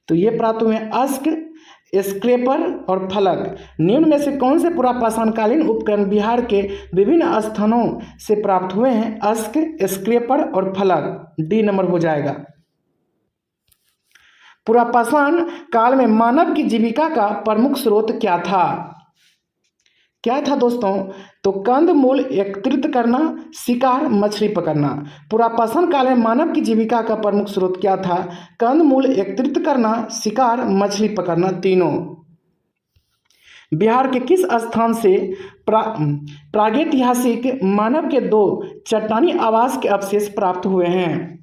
तो ये प्राप्त हुए हैं अस्क, स्क्रेपर और फलक। निम्न में से कौन से पुरापाषाण कालीन उपकरण बिहार के विभिन्न स्थानों से प्राप्त हुए हैं? अस्क, स्क्रेपर और फलक, डी नंबर हो जाएगा। पुरापाषाण काल में मानव की जीविका का प्रमुख स्रोत क्या था? क्या था दोस्तों? तो कंद मूल एकत्रित करना, शिकार, मछली पकड़ना। पुरापाषाण काल में मानव की जीविका का प्रमुख स्रोत क्या था? कंद मूल एकत्रित करना, शिकार, मछली पकड़ना, तीनों। बिहार के किस स्थान से प्रागैतिहासिक मानव के 2 चट्टानी आवास के अवशेष प्राप्त हुए हैं?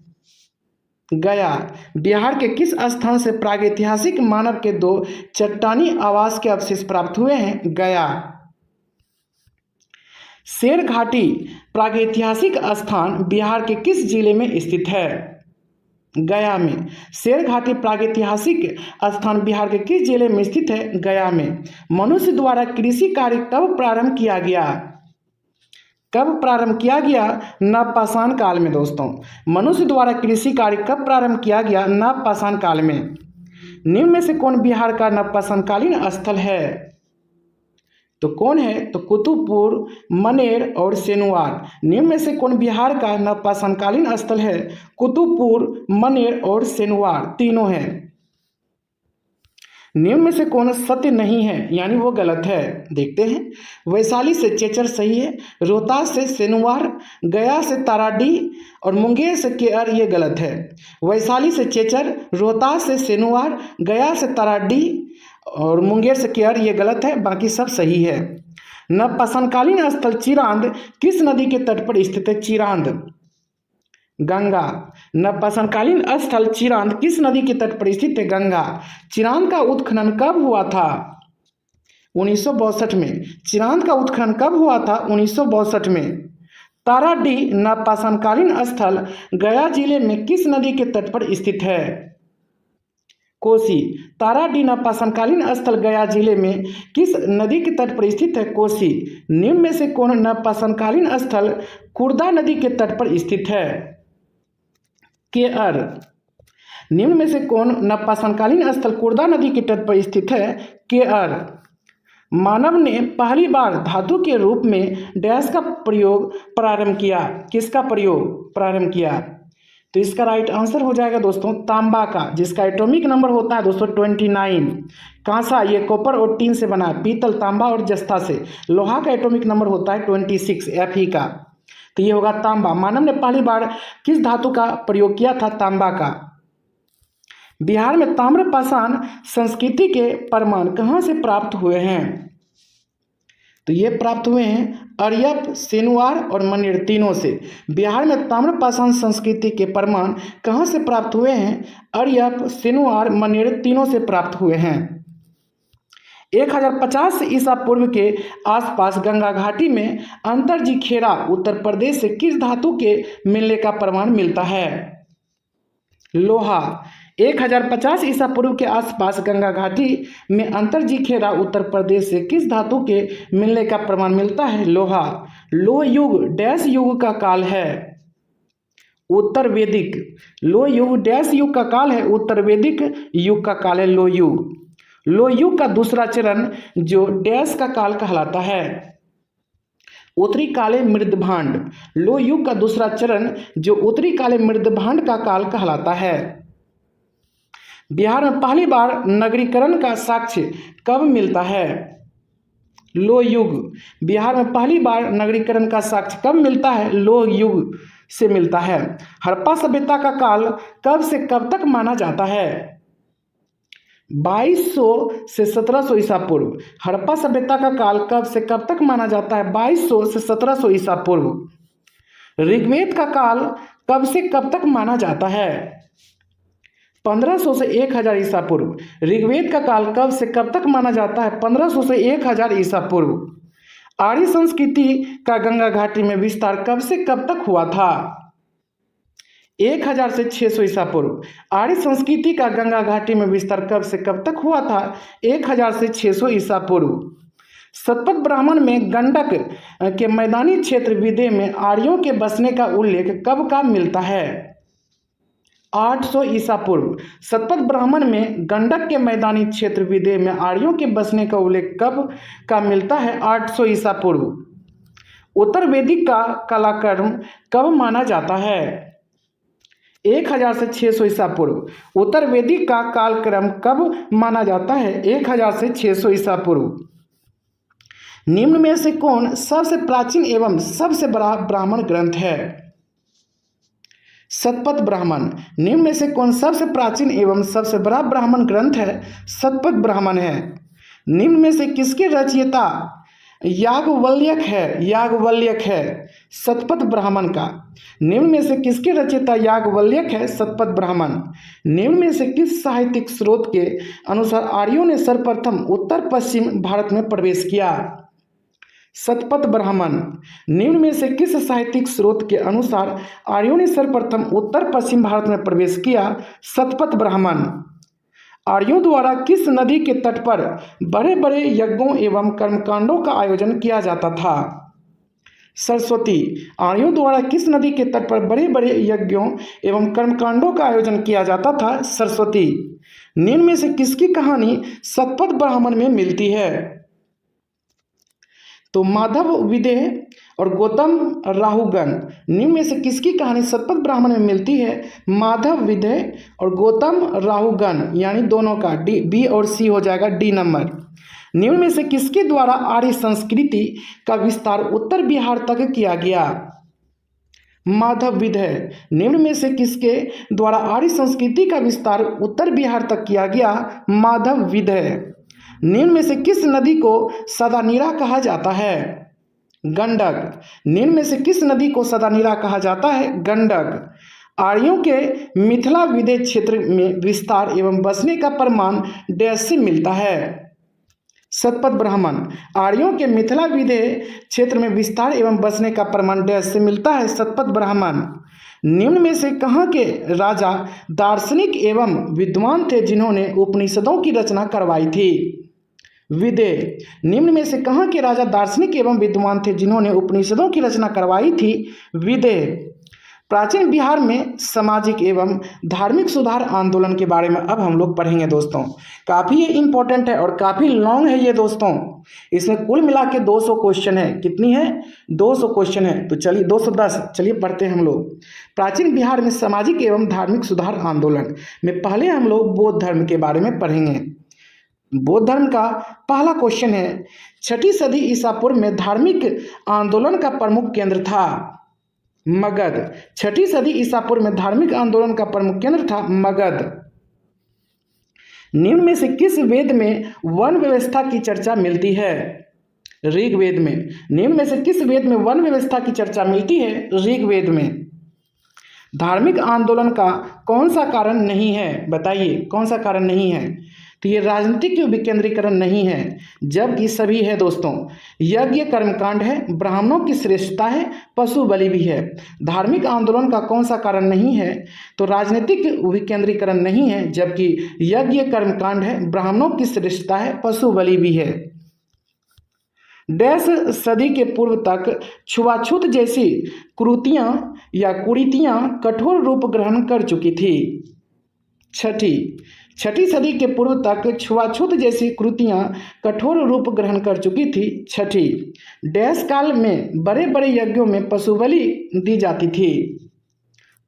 गया। बिहार के किस स्थान से प्रागैतिहासिक मानव के 2 चट्टानी आवास के अवशेष प्राप्त हुए हैं? गया। शेर घाटी प्रागैतिहासिक स्थान बिहार के किस जिले में स्थित है? गया में। शेर घाटी प्रागैतिहासिक स्थान बिहार के किस जिले में स्थित है? गया में। मनुष्य द्वारा कृषि कार्य कब प्रारंभ किया गया? कब प्रारंभ किया गया? नवपाषाण काल में दोस्तों। मनुष्य द्वारा कृषि कार्य कब प्रारंभ किया गया? नवपाषाण काल में। निम्न में से कौन बिहार का नवपाषाण कालीन स्थल है? तो कौन है? तो कुतुबपुर, मनेर और सेनुवार। निम्न में से कौन बिहार का नवपाषाण कालीन स्थल है? कुतुबपुर, मनेर और सेनुवार, तीनों हैं। निम्न में से कौन सत्य नहीं है, यानी वो गलत है? देखते हैं। वैशाली से चेचर सही है, रोहतास से सेनुवार, गया से ताराडीह और मुंगेर से केअर, ये गलत है। वैशाली से चेचर, रोहतास से सेनुवार, गया से ताराडीह और मुंगेर से केअर, ये गलत है, बाकी सब सही है। नवपाषाण कालीन स्थल चिरांद किस नदी के तट पर स्थित है? चिरांद, गंगा। नवपाषाण कालीन स्थल चिरांद किस नदी के तट पर स्थित है? गंगा। चिरांद का उत्खनन कब हुआ था? 1962 में। चिरांद का उत्खनन कब हुआ था? 1962 में। ताराडीह नवपाषाण कालीन स्थल गया जिले में किस नदी के तट पर स्थित है? कोसी। ताराडीह नवपाषाण कालीन स्थल गया जिले में किस नदी के तट पर स्थित है? कोसी। निम्न में से कौन नवपाषाण कालीन स्थल खुर्दा नदी के तट पर स्थित है? केअर। निम्न में से कौन नवपाषाण कालीन स्थल खुर्दा नदी के तट पर स्थित है? केअर। मानव ने पहली बार धातु के रूप में डैश का प्रयोग प्रारंभ किया? किसका प्रयोग प्रारंभ किया? तो इसका राइट आंसर हो जाएगा दोस्तों तांबा का, जिसका एटॉमिक नंबर होता है दोस्तों 29। कांसा ये कॉपर और टीन से बना है, पीतल, तांबा और जस्ता से। लोहा का एटॉमिक नंबर होता है 26 Fe का, तो ये होगा तांबा। मानव ने पहली बार किस धातु का प्रयोग किया था? तांबा का। बिहार में ताम्रपाषाण संस्कृति के प्रमाण कहाँ से प्राप्त हुए हैं? तो ये प्राप्त हुए हैं अरियप, सेनुवार और मनेर, तीनों से। बिहार में ताम्रपाषाण संस्कृति के प्रमाण कहाँ से प्राप्त हुए हैं? अरियप, सेनुवार, मनेर, तीनों से प्राप्त हुए हैं। 1050 ईसा पूर्व के आसपास गंगा घाटी में अंतरजीखेरा उत्तर प्रदेश से किस धातु के मिलने का प्रमाण मिलता है? लोहा। 1050 ईसा पूर्व के आसपास गंगा घाटी में अंतरजीखेरा उत्तर प्रदेश से किस धातु के मिलने का प्रमाण मिलता है? लोहा। लोह युग डैश युग का काल है? उत्तर वैदिक। लोह युग डैश युग का काल है? उत्तर वैदिक युग का काल है लोह युग। लोह युग का दूसरा चरण जो डैश का काल कहलाता है। उत्तरी काले मृदभांड। लोह युग का दूसरा चरण जो उत्तरी काले मृदभांड का काल कहलाता है। बिहार में पहली बार नगरीकरण का साक्ष्य कब मिलता है? लोह युग। बिहार में पहली बार नगरीकरण का साक्ष्य कब मिलता है? लोह युग से मिलता है। हड़प्पा सभ्यता का काल कब से कब तक माना जाता है? 2200 से 1700 ईसा पूर्व। हड़प्पा सभ्यता का काल कब से कब तक माना जाता है? 2200 से 1700 ईसा पूर्व। ऋग्वेद का काल कब से कब तक माना जाता है? 1500 से 1000 ईसा पूर्व। ऋग्वेद का काल कब से कब तक माना जाता है? 1500 से 1000 ईसा पूर्व। आर्य संस्कृति का गंगा घाटी में विस्तार कब से कब तक हुआ था? 1000 से 600 ईसा पूर्व। आर्य संस्कृति का गंगा घाटी में विस्तार कब से कब तक हुआ था? 1000 से 600 ईसा पूर्व। शतपथ ब्राह्मण में गंडक के मैदानी क्षेत्र विदेह में आर्यों के बसने का उल्लेख कब का मिलता है? 800 ईसा पूर्व। शतपथ ब्राह्मण में गंडक के मैदानी क्षेत्र विदेह में आर्यों के बसने का उल्लेख कब का मिलता है? 800 ईसा पूर्व। उत्तर वैदिक का कालक्रम कब माना जाता है? 1000 से 600 ईसा पूर्व। उत्तर वैदिक का कालक्रम कब माना जाता है? 1000 से 600 ईसा पूर्व। निम्न में से कौन सबसे प्राचीन एवं सबसे बड़ा ब्राह्मण ग्रंथ है? शतपथ ब्राह्मण। निम्न में से कौन सबसे प्राचीन एवं सबसे बड़ा ब्राह्मण ग्रंथ है? शतपथ ब्राह्मण है। निम्न में से किसके रचयिता याज्ञवल्क्य है? याज्ञवल्क्य है शतपथ ब्राह्मण का। निम्न में से किसके रचयिता याज्ञवल्क्य है? शतपथ ब्राह्मण। निम्न में से किस साहित्यिक स्रोत के अनुसार आर्यों ने सर्वप्रथम उत्तर पश्चिम भारत में प्रवेश किया? शतपथ ब्राह्मण। निम्न में से किस साहित्यिक स्रोत के अनुसार आर्यों ने सर्वप्रथम उत्तर पश्चिम भारत में प्रवेश किया? शतपथ ब्राह्मण। आर्यों द्वारा किस नदी के तट पर बड़े बड़े यज्ञों एवं कर्मकांडों का आयोजन किया जाता था? सरस्वती। आर्यों द्वारा किस नदी के तट पर बड़े बड़े यज्ञों एवं कर्मकांडों का आयोजन किया जाता था? सरस्वती। निम्न में से किसकी कहानी शतपथ ब्राह्मण में मिलती है? तो माधव विदेह और गौतम राहुगण। निम्न में से किसकी कहानी शतपथ ब्राह्मण में मिलती है? माधव विदेह और गौतम राहुगण, यानी दोनों का डी, बी और सी हो जाएगा डी नंबर। निम्न में से किसके द्वारा आर्य संस्कृति का विस्तार उत्तर बिहार तक किया गया? माधव विदेह। निम्न में से किसके द्वारा आर्य संस्कृति का विस्तार उत्तर बिहार तक किया गया? माधव विदेह। निम्न में से किस नदी को सदानीरा कहा जाता है? गंडक। निम्न में से किस नदी को सदानीरा कहा जाता है? गंडक। आर्यों के मिथिला विदेह क्षेत्र में विस्तार एवं बसने का प्रमाण डैश से मिलता है? शतपथ ब्राह्मण। आर्यों के मिथिला विदेह क्षेत्र में विस्तार एवं बसने का प्रमाण डैश से मिलता है? शतपथ ब्राह्मण। निम्न में से कहाँ के राजा दार्शनिक एवं विद्वान थे जिन्होंने उपनिषदों की रचना करवाई थी? विदेह। निम्न में से कहाँ के राजा दार्शनिक एवं विद्वान थे जिन्होंने उपनिषदों की रचना करवाई थी? विदेह। प्राचीन बिहार में सामाजिक एवं धार्मिक सुधार आंदोलन के बारे में अब हम लोग पढ़ेंगे दोस्तों। काफ़ी ये इम्पोर्टेंट है और काफ़ी लॉन्ग है ये दोस्तों। इसमें कुल मिला के 200 क्वेश्चन है। कितनी है? 200 क्वेश्चन है। तो चलिए 210, चलिए पढ़ते हैं हम लोग। प्राचीन बिहार में सामाजिक एवं धार्मिक सुधार आंदोलन में पहले हम लोग बौद्ध धर्म के बारे में पढ़ेंगे। बौद्ध धर्म का पहला क्वेश्चन है, 6ठी सदी ईसा पूर्व में धार्मिक आंदोलन का प्रमुख केंद्र था मगध। 6ठी सदी ईसा पूर्व में धार्मिक आंदोलन का प्रमुख केंद्र था मगध। निम्न में से किस वेद में वन व्यवस्था की चर्चा मिलती है? ऋग्वेद में। निम्न में से किस वेद में वन व्यवस्था की चर्चा मिलती है? ऋग्वेद में। धार्मिक आंदोलन का कौन सा कारण नहीं है? बताइए कौन सा कारण नहीं है? तो ये राजनीतिक विकेंद्रीकरण नहीं है, जबकि सभी है दोस्तों। यज्ञ कर्मकांड है, ब्राह्मणों की श्रेष्ठता है, पशु बलि भी है। धार्मिक आंदोलन का कौन सा कारण नहीं है? तो राजनीतिक विकेंद्रीकरण नहीं है, जबकि यज्ञ कर्मकांड है, ब्राह्मणों की श्रेष्ठता है, पशु बलि भी है। डैश सदी के पूर्व तक छुआछूत जैसी कुरीतियां या कुरीतियां कठोर रूप ग्रहण कर चुकी थी। 6ठी छठी सदी के पूर्व तक छुआछूत जैसी कृतियां कठोर रूप ग्रहण कर चुकी थी। छठी, डैश काल में बड़े बड़े यज्ञों में पशु बलि दी जाती थी।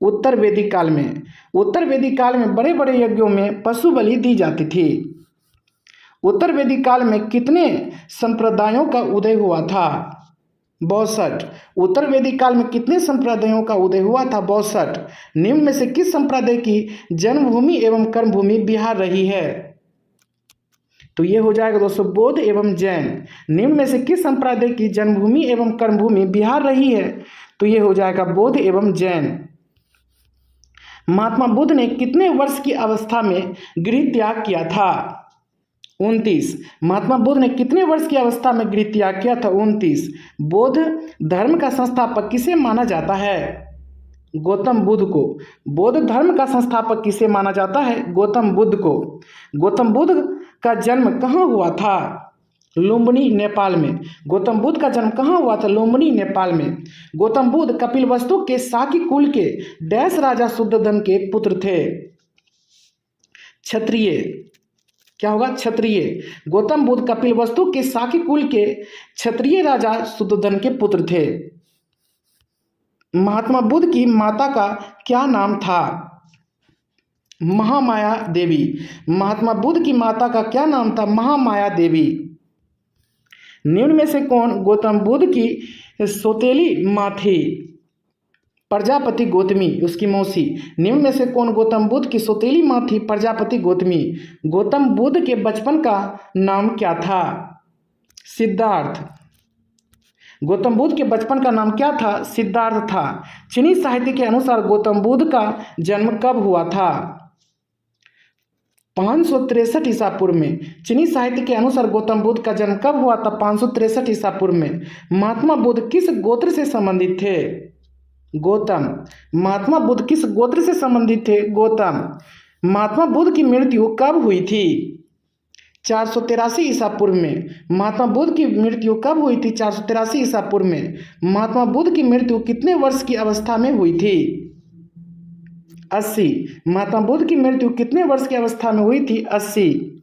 उत्तर वैदिक काल में बड़े बड़े यज्ञों में पशु बलि दी जाती थी। उत्तर वैदिक काल में कितने संप्रदायों का उदय हुआ था? 62। उत्तर वैदिक काल में कितने संप्रदायों का उदय हुआ था? 62। निम्न में से किस संप्रदाय की जन्मभूमि एवं कर्मभूमि बिहार रही है? तो ये हो जाएगा दोस्तों बौद्ध एवं जैन। निम्न में से किस संप्रदाय की जन्मभूमि एवं कर्मभूमि बिहार रही है? तो ये हो जाएगा बौद्ध एवं जैन। महात्मा बुद्ध ने कितने वर्ष की अवस्था में गृह त्याग किया था? 29। महात्मा बुद्ध ने कितने वर्ष की अवस्था में गृह त्याग किया था? 29। बौद्ध धर्म का संस्थापक किसे माना जाता है? गौतम बुद्ध को। बौद्ध धर्म का संस्थापक किसे माना जाता है? गौतम बुद्ध को। गौतम बुद्ध का जन्म कहाँ हुआ था? लुम्बिनी, नेपाल में। गौतम बुद्ध का जन्म कहाँ हुआ था? लुम्बिनी, नेपाल में। गौतम बुद्ध कपिलवस्तु के शाक्य कुल के डैश राजा शुद्धोधन के पुत्र थे। क्षत्रिय, क्या होगा? क्षत्रिय। गौतम बुद्ध कपिलवस्तु के शाक्य कुल के क्षत्रिय राजा शुद्धोधन के पुत्र थे। महात्मा बुद्ध की माता का क्या नाम था? महामाया देवी। महात्मा बुद्ध की माता का क्या नाम था? महामाया देवी। निम्न में से कौन गौतम बुद्ध की सौतेली माँ थी? प्रजापति गौतमी, उसकी मौसी। निम्न में से कौन गौतम बुद्ध की सौतेली माँ थी? प्रजापति गौतमी। गौतम बुद्ध के बचपन का नाम क्या था? सिद्धार्थ। गौतम बुद्ध के बचपन का नाम क्या था? सिद्धार्थ था। चीनी साहित्य के अनुसार गौतम बुद्ध का जन्म कब हुआ था? 563 ईसा पूर्व में। चीनी साहित्य के अनुसार गौतम बुद्ध का जन्म कब हुआ था? 563 ईसा पूर्व में। महात्मा बुद्ध किस गोत्र से संबंधित थे? गौतम। महात्मा बुद्ध किस गोत्र से संबंधित थे? गौतम। महात्मा बुद्ध की मृत्यु कब हुई थी? 483 ईसा पूर्व में। महात्मा बुद्ध की मृत्यु कब हुई थी? 483 ईसा पूर्व में। महात्मा बुद्ध की मृत्यु कितने वर्ष की अवस्था में हुई थी? 80। महात्मा बुद्ध की मृत्यु कितने वर्ष की अवस्था में हुई थी? 80।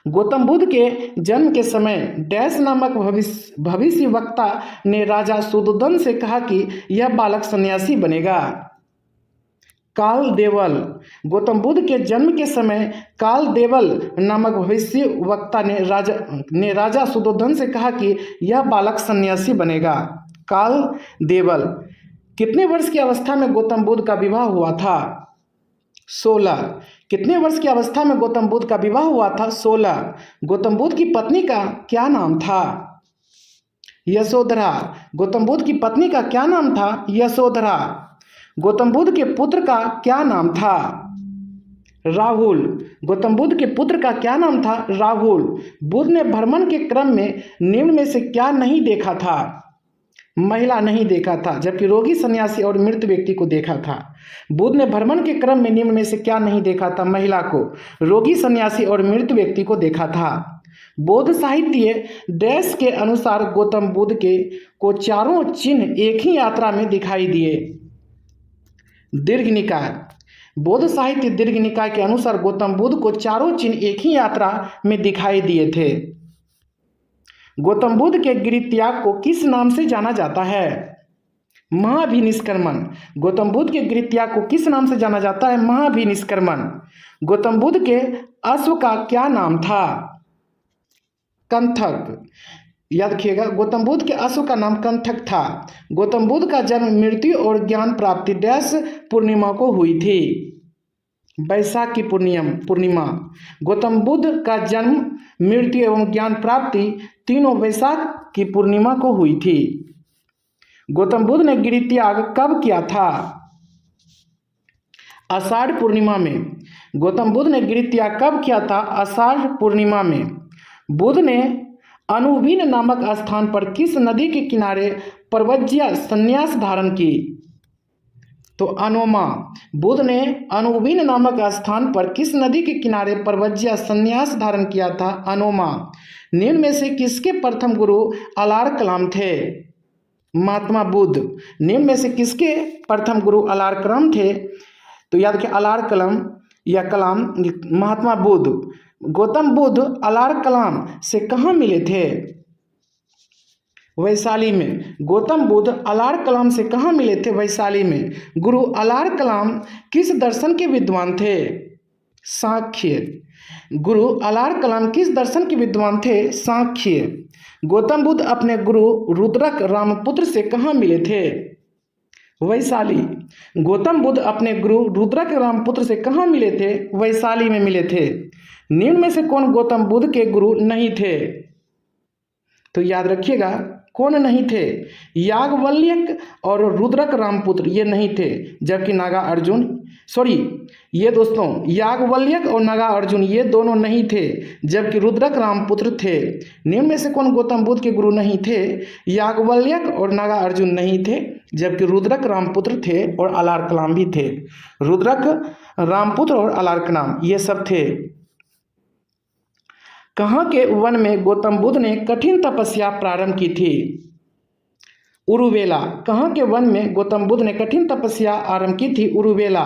गौतम बुद्ध के जन्म के समय डैश नामक भविष्य वक्ता ने राजा शुद्धोधन से कहा कि यह बालक सन्यासी बनेगा। काल देवल। गौतम बुद्ध के जन्म के समय काल देवल नामक भविष्य वक्ता ने राजा शुद्धोधन से कहा कि यह बालक सन्यासी बनेगा। काल देवल। कितने वर्ष की अवस्था में गौतम बुद्ध का विवाह हुआ था? 16। कितने वर्ष की अवस्था में गौतम बुद्ध का विवाह हुआ था? 16। गौतम बुद्ध की पत्नी का क्या नाम था? यशोधरा। गौतम बुद्ध की पत्नी का क्या नाम था? यशोधरा। गौतम बुद्ध के पुत्र का क्या नाम था? राहुल। गौतम बुद्ध के पुत्र का क्या नाम था? राहुल। बुद्ध ने भ्रमण के क्रम में निम्न में से क्या नहीं देखा था? महिला नहीं देखा था, जबकि रोगी सन्यासी और मृत व्यक्ति को देखा था। बुद्ध ने भ्रमण के क्रम में निम्न में से क्या नहीं देखा था? महिला को, रोगी सन्यासी और मृत व्यक्ति को देखा था। बौद्ध साहित्य डैश के अनुसार गौतम बुद्ध को चारों चिन्ह एक ही यात्रा में दिखाई दिए। दीर्घ निकाय। बौद्ध साहित्य दीर्घ निकाय के अनुसार गौतम बुद्ध को चारों चिन्ह एक ही यात्रा में दिखाई दिए थे। गौतम बुद्ध के गृह त्याग को किस नाम से जाना जाता है? महाभिनिष्क्रमण। गौतम बुद्ध के गृह त्याग को किस नाम से जाना जाता है? महाभिनिष्क्रमण। गौतम बुद्ध के अश्व का क्या नाम था? कंथक। याद रखिएगा, गौतम बुद्ध के अश्व का नाम कंथक था। गौतम बुद्ध का जन्म, मृत्यु और ज्ञान प्राप्ति डैश पूर्णिमा को हुई थी? बैसाख की पूर्णिमा। गौतम बुद्ध का जन्म, मृत्यु एवं ज्ञान प्राप्ति तीनों बैसाख की पूर्णिमा को हुई थी। गौतम बुद्ध ने गृह त्याग कब किया था? आषाढ़ पूर्णिमा में। गौतम बुद्ध ने गृह त्याग कब किया था? आषाढ़ पूर्णिमा में। बुद्ध ने अनुविन नामक स्थान पर किस नदी के किनारे पर्वज्या संन्यास धारण की? तो अनोमा। बुद्ध ने अनुविन नामक स्थान पर किस नदी के किनारे पर्वज्या संन्यास धारण किया था? अनोमा। निम्न में से किसके प्रथम गुरु अलार कलाम थे? महात्मा बुद्ध। निम्न में से किसके प्रथम गुरु अलार कलाम थे? तो याद रखिए, अलार कलाम या कलाम, महात्मा बुद्ध, गौतम बुद्ध अलार कलाम से कहाँ मिले थे? वैशाली में। गौतम बुद्ध अलार कलाम से कहाँ मिले थे? वैशाली में। गुरु अलार कलाम किस दर्शन के विद्वान थे? सांख्य। गुरु अलार कलाम किस दर्शन के विद्वान थे? सांख्य। गौतम बुद्ध अपने गुरु रुद्रक रामपुत्र से कहाँ मिले थे? वैशाली। गौतम बुद्ध अपने गुरु रुद्रक रामपुत्र से कहाँ मिले थे? वैशाली में मिले थे। निम्न में से कौन गौतम बुद्ध के गुरु नहीं थे? तो याद रखिएगा कौन नहीं थे? याज्ञवल्क्य और रुद्रक रामपुत्र ये नहीं थे, जबकि नागा अर्जुन, ये दोस्तों याज्ञवल्क्य और नागा अर्जुन ये दोनों नहीं थे, जबकि रुद्रक रामपुत्र थे। निम्न में से कौन गौतम बुद्ध के गुरु नहीं थे? याज्ञवल्क्य और नागा अर्जुन नहीं थे, जबकि रुद्रक रामपुत्र थे और अलार कलाम भी थे। रुद्रक रामपुत्र और अलार कलाम ये सब थे। कहाँ के वन में गौतम बुद्ध ने कठिन तपस्या प्रारंभ की थी? उरुवेला। कहाँ के वन में गौतम बुद्ध ने कठिन तपस्या आरंभ की थी? उरुवेला।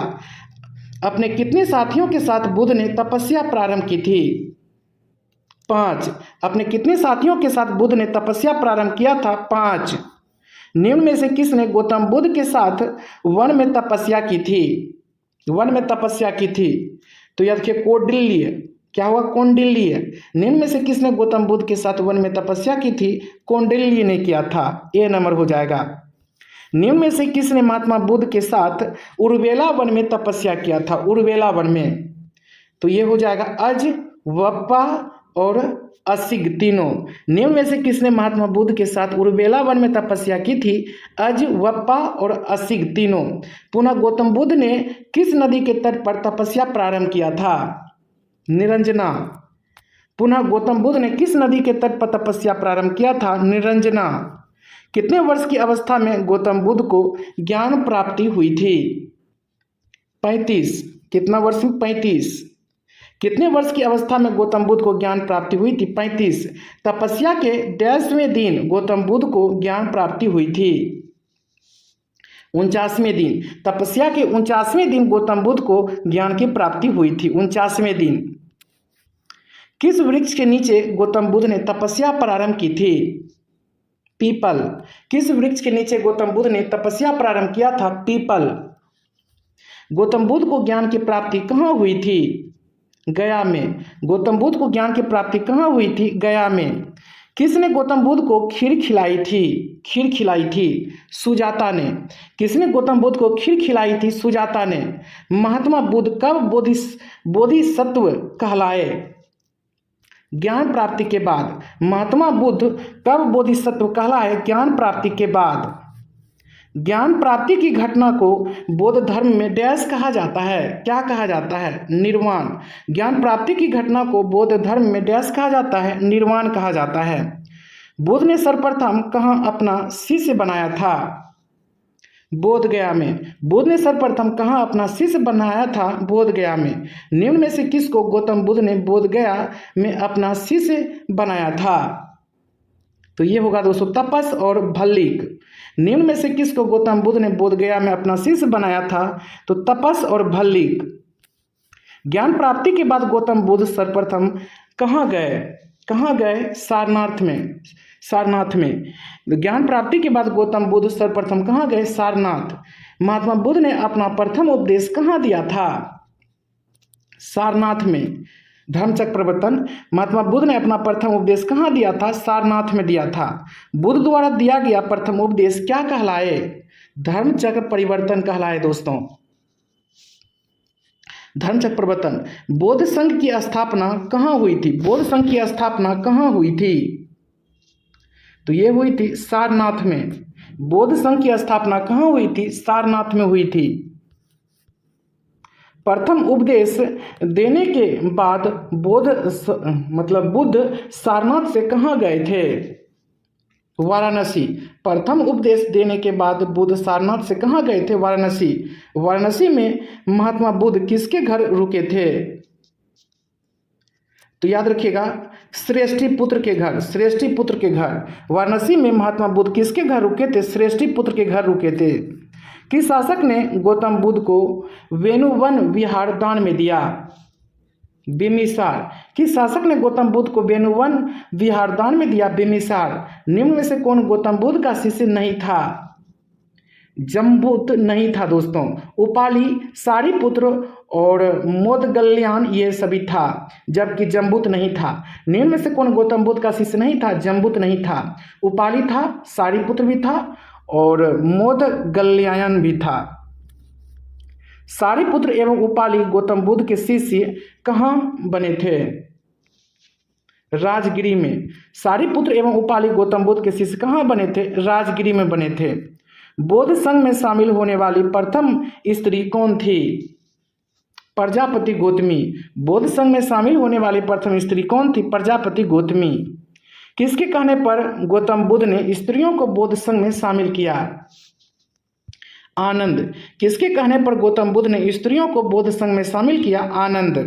अपने कितने साथियों के साथ बुद्ध ने तपस्या प्रारंभ की थी? 5। अपने कितने साथियों के साथ बुद्ध ने तपस्या प्रारंभ किया था? 5। निम्न में से किसने गौतम बुद्ध के साथ वन में तपस्या की थी? वन में तपस्या की थी तो याद रखिए कौंडिल्य। क्या हुआ? कौंडिल्य। निम्न में से किसने गौतम बुद्ध के साथ वन में तपस्या की थी? कौंडिल्य ने किया था। ए नंबर हो जाएगा। निम्न में से किसने महात्मा बुद्ध के साथ उरुवेला वन में तपस्या किया था? उरुवेला वन में। तो ये हो जाएगा अज, वप्पा और असिग तीनों। निम्न में से किसने महात्मा बुद्ध के साथ उरुवेला वन में तपस्या की थी? अज, वप्पा और असिग तीनों। पुनः गौतम बुद्ध ने किस नदी के तट पर तपस्या प्रारंभ किया था? निरंजना। पुनः गौतम बुद्ध ने किस नदी के तट पर तपस्या प्रारंभ किया था? निरंजना। कितने वर्ष की अवस्था में गौतम बुद्ध को ज्ञान प्राप्ति हुई थी? 35। कितना वर्ष में? 35। कितने वर्ष की अवस्था में गौतम बुद्ध को ज्ञान प्राप्ति हुई थी? 35। तपस्या के 10वें दिन गौतम बुद्ध को ज्ञान प्राप्ति हुई थी? 49वें दिन। तपस्या के 49वें दिन गौतम बुद्ध को ज्ञान की प्राप्ति हुई थी। 49वें दिन। किस वृक्ष के नीचे गौतम बुद्ध ने तपस्या प्रारंभ की थी? पीपल। किस वृक्ष के नीचे गौतम बुद्ध ने तपस्या प्रारंभ किया था? पीपल। गौतम बुद्ध को ज्ञान की प्राप्ति कहाँ हुई थी? गया में। गौतम बुद्ध को ज्ञान की प्राप्ति कहाँ हुई थी? गया में। किसने गौतम बुद्ध को खीर खिलाई थी? खीर खिलाई थी सुजाता ने। किसने गौतम बुद्ध को खीर खिलाई थी? सुजाता ने। महात्मा बुद्ध कब बोधिसत्व कहलाए? ज्ञान प्राप्ति के बाद। महात्मा बुद्ध कब बोधिसत्व कहलाए? ज्ञान प्राप्ति के बाद। ज्ञान प्राप्ति की घटना को बौद्ध धर्म में डैश कहा जाता है? क्या कहा जाता है? निर्वाण। ज्ञान प्राप्ति की घटना को बौद्ध धर्म में डैश कहा जाता है? निर्वाण कहा जाता है। बुद्ध ने सर्वप्रथम कहाँ अपना शिष्य बनाया था? बोध गया में। बुद्ध ने सर्वप्रथम कहाँ अपना शिष्य बनाया था? बोध गया में। निम्न में से किसको गौतम बुद्ध ने बोध गया में अपना शिष्य बनाया था? तो ये होगा दोस्तों तपस और भल्लिक। निम्न में से किसको गौतम बुद्ध ने बोध गया में अपना शिष्य बनाया था? तो तपस और भल्लिक। ज्ञान प्राप्ति के बाद गौतम बुद्ध सर्वप्रथम कहाँ गए? कहाँ गए? सारनाथ में। सारनाथ में। ज्ञान प्राप्ति के बाद गौतम बुद्ध सर्वप्रथम कहाँ गए? सारनाथ। महात्मा बुद्ध ने अपना प्रथम उपदेश कहाँ दिया था? सारनाथ में। धर्मचक्र प्रवर्तन। महात्मा बुद्ध ने अपना प्रथम उपदेश कहाँ दिया था? सारनाथ में दिया था। बुद्ध द्वारा दिया गया प्रथम उपदेश क्या कहलाए? धर्मचक्र परिवर्तन कहलाए दोस्तों। धर्मचक्र प्रवर्तन। बौद्ध संघ की स्थापना कहाँ हुई थी? बौद्ध संघ की स्थापना कहाँ हुई थी? तो ये हुई थी सारनाथ में। बौद्ध संघ की स्थापना कहाँ हुई थी? सारनाथ में हुई थी। प्रथम उपदेश देने के बाद बुद्ध सारनाथ से कहाँ गए थे? वाराणसी। प्रथम उपदेश देने के बाद बुद्ध सारनाथ से कहाँ गए थे? वाराणसी। वाराणसी में महात्मा बुद्ध किसके घर रुके थे? तो याद रखिएगा श्रेष्ठी पुत्र के घर। श्रेष्ठी पुत्र के घर। वाराणसी में महात्मा बुद्ध किसके घर रुके थे? श्रेष्ठी पुत्र के घर रुके थे। किस शासक ने गौतम बुद्ध को वेणुवन विहार दान में दिया? बिम्बिसार। किस शासक ने गौतम बुद्ध को वेणुवन विहार दान में दिया? बिम्बिसार। निम्न में से कौन गौतम बुद्ध का शिष्य नहीं था? जम्बूत नहीं था दोस्तों। उपाली, सारिपुत्र और मोदगल्यान ये सभी था, जबकि जम्बूत नहीं था। निम्न में से कौन गौतम बुद्ध का शिष्य नहीं था? जम्बूत नहीं था। उपाली था, सारिपुत्र भी था और मोदगल्यायन भी था। सारिपुत्र एवं उपाली गौतम बुद्ध के शिष्य कहाँ बने थे? राजगिरी में। सारिपुत्र एवं उपाली गौतम बुद्ध के शिष्य कहाँ बने थे? राजगिरी में बने थे। बौद्ध संघ में शामिल होने वाली प्रथम स्त्री कौन थी? प्रजापति गौतमी। बौद्ध संघ में शामिल होने वाली प्रथम स्त्री कौन थी? प्रजापति गौतमी। किसके कहने पर गौतम बुद्ध ने स्त्रियों को बौद्ध संघ में शामिल किया? आनंद। किसके कहने पर गौतम बुद्ध ने स्त्रियों को बौद्ध संघ में शामिल किया? आनंद।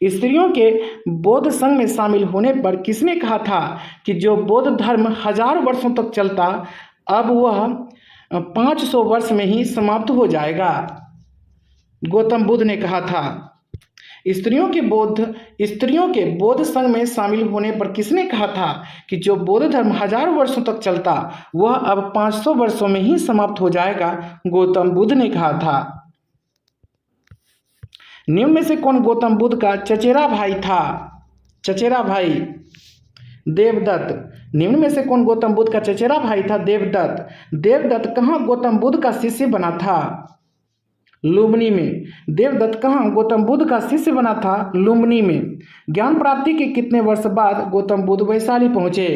स्त्रियों के बौद्ध संघ में शामिल होने पर किसने कहा था कि जो बौद्ध धर्म 1000 वर्षों तक चलता अब वह 500 वर्ष में ही समाप्त हो जाएगा? गौतम बुद्ध ने कहा था। स्त्रियों के बौद्ध संघ में शामिल होने पर किसने कहा था कि जो बौद्ध धर्म 1000 वर्षों तक चलता वह अब 500 वर्षों में ही समाप्त हो जाएगा? गौतम बुद्ध ने कहा था। निम्न में से कौन गौतम बुद्ध का चचेरा भाई था? चचेरा भाई देवदत्त। निम्न में से कौन गौतम बुद्ध का चचेरा भाई था? देवदत्त। देवदत्त कहाँ गौतम बुद्ध का शिष्य बना था? लुम्बिनी में। देवदत्त कहाँ गौतम बुद्ध का शिष्य बना था? लुम्बिनी में। ज्ञान प्राप्ति के कितने वर्ष बाद गौतम बुद्ध वैशाली पहुंचे?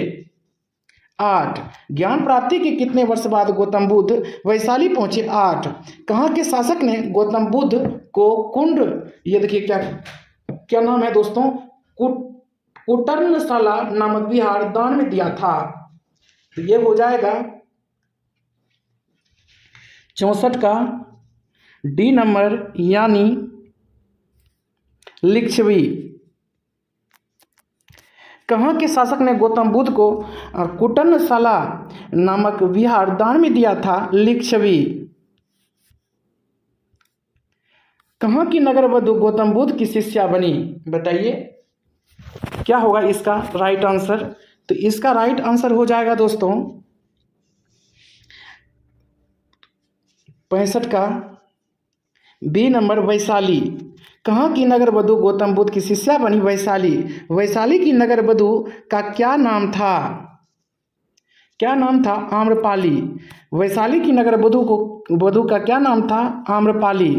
8। ज्ञान प्राप्ति के कितने वर्ष बाद गौतम बुद्ध वैशाली पहुंचे? 8। कहाँ के शासक ने गौतम बुद्ध को कुंड, ये देखिए क्या नाम है दोस्तों, कुटर्णशाला नामक विहार दान में दिया था? तो ये हो जाएगा 64 का डी नंबर, यानी लिच्छवी। कहाँ के शासक ने गौतम बुद्ध को कुटर्णशाला नामक विहार दान में दिया था? लिच्छवी। कहाँ की नगर वधु गौतम बुद्ध की शिष्या बनी? बताइए क्या होगा इसका राइट आंसर? तो इसका राइट आंसर हो जाएगा दोस्तों 65 का बी नंबर, वैशाली। कहाँ की नगर वधु गौतम बुद्ध की शिष्या बनी? वैशाली। वैशाली की नगर वधु का क्या नाम था? क्या नाम था? आम्रपाली। वैशाली की नगर वधु का क्या नाम था? आम्रपाली।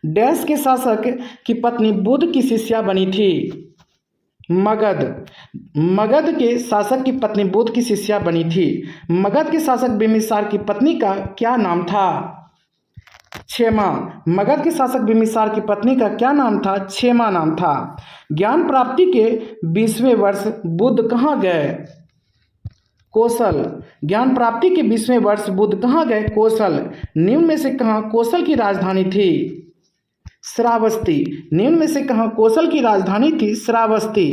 डैश के शासक की पत्नी बुद्ध की शिष्या बनी थी? मगध। मगध के शासक की पत्नी बुद्ध की शिष्या बनी थी। मगध के शासक बिम्बिसार की पत्नी का क्या नाम था? क्षेमा। मगध के शासक बिम्बिसार की पत्नी का क्या नाम था? क्षेमा नाम था। ज्ञान प्राप्ति के 20वें वर्ष बुद्ध कहाँ गए? कौशल। ज्ञान प्राप्ति के 20वें वर्ष बुद्ध कहाँ गए? कौशल। निम्न में से कहाँ कौशल की राजधानी थी? श्रावस्ती। निम्न में से कहाँ कौशल की राजधानी थी? श्रावस्ती।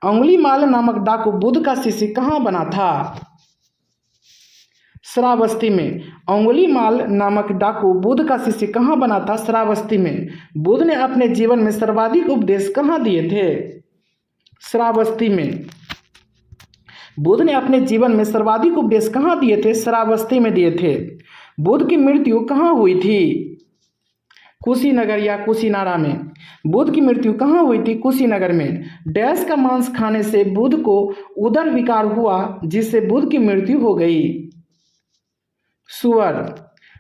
अंगुलीमाल नामक डाकू बुद्ध का शिष्य कहाँ बना था? श्रावस्ती में। अंगुलीमाल नामक डाकू बुद्ध का शिष्य कहाँ बना था? श्रावस्ती में। बुद्ध ने अपने जीवन में सर्वाधिक उपदेश कहाँ दिए थे? श्रावस्ती में। बुद्ध ने अपने जीवन में सर्वाधिक उपदेश कहाँ दिए थे? श्रावस्ती में दिए थे। बुद्ध की मृत्यु कहाँ हुई थी? कुशीनगर या कुशीनारा में। बुद्ध की मृत्यु कहाँ हुई थी? कुशीनगर में। डैश का मांस खाने से बुद्ध को उदर विकार हुआ जिससे बुद्ध की मृत्यु हो गई? सुअर।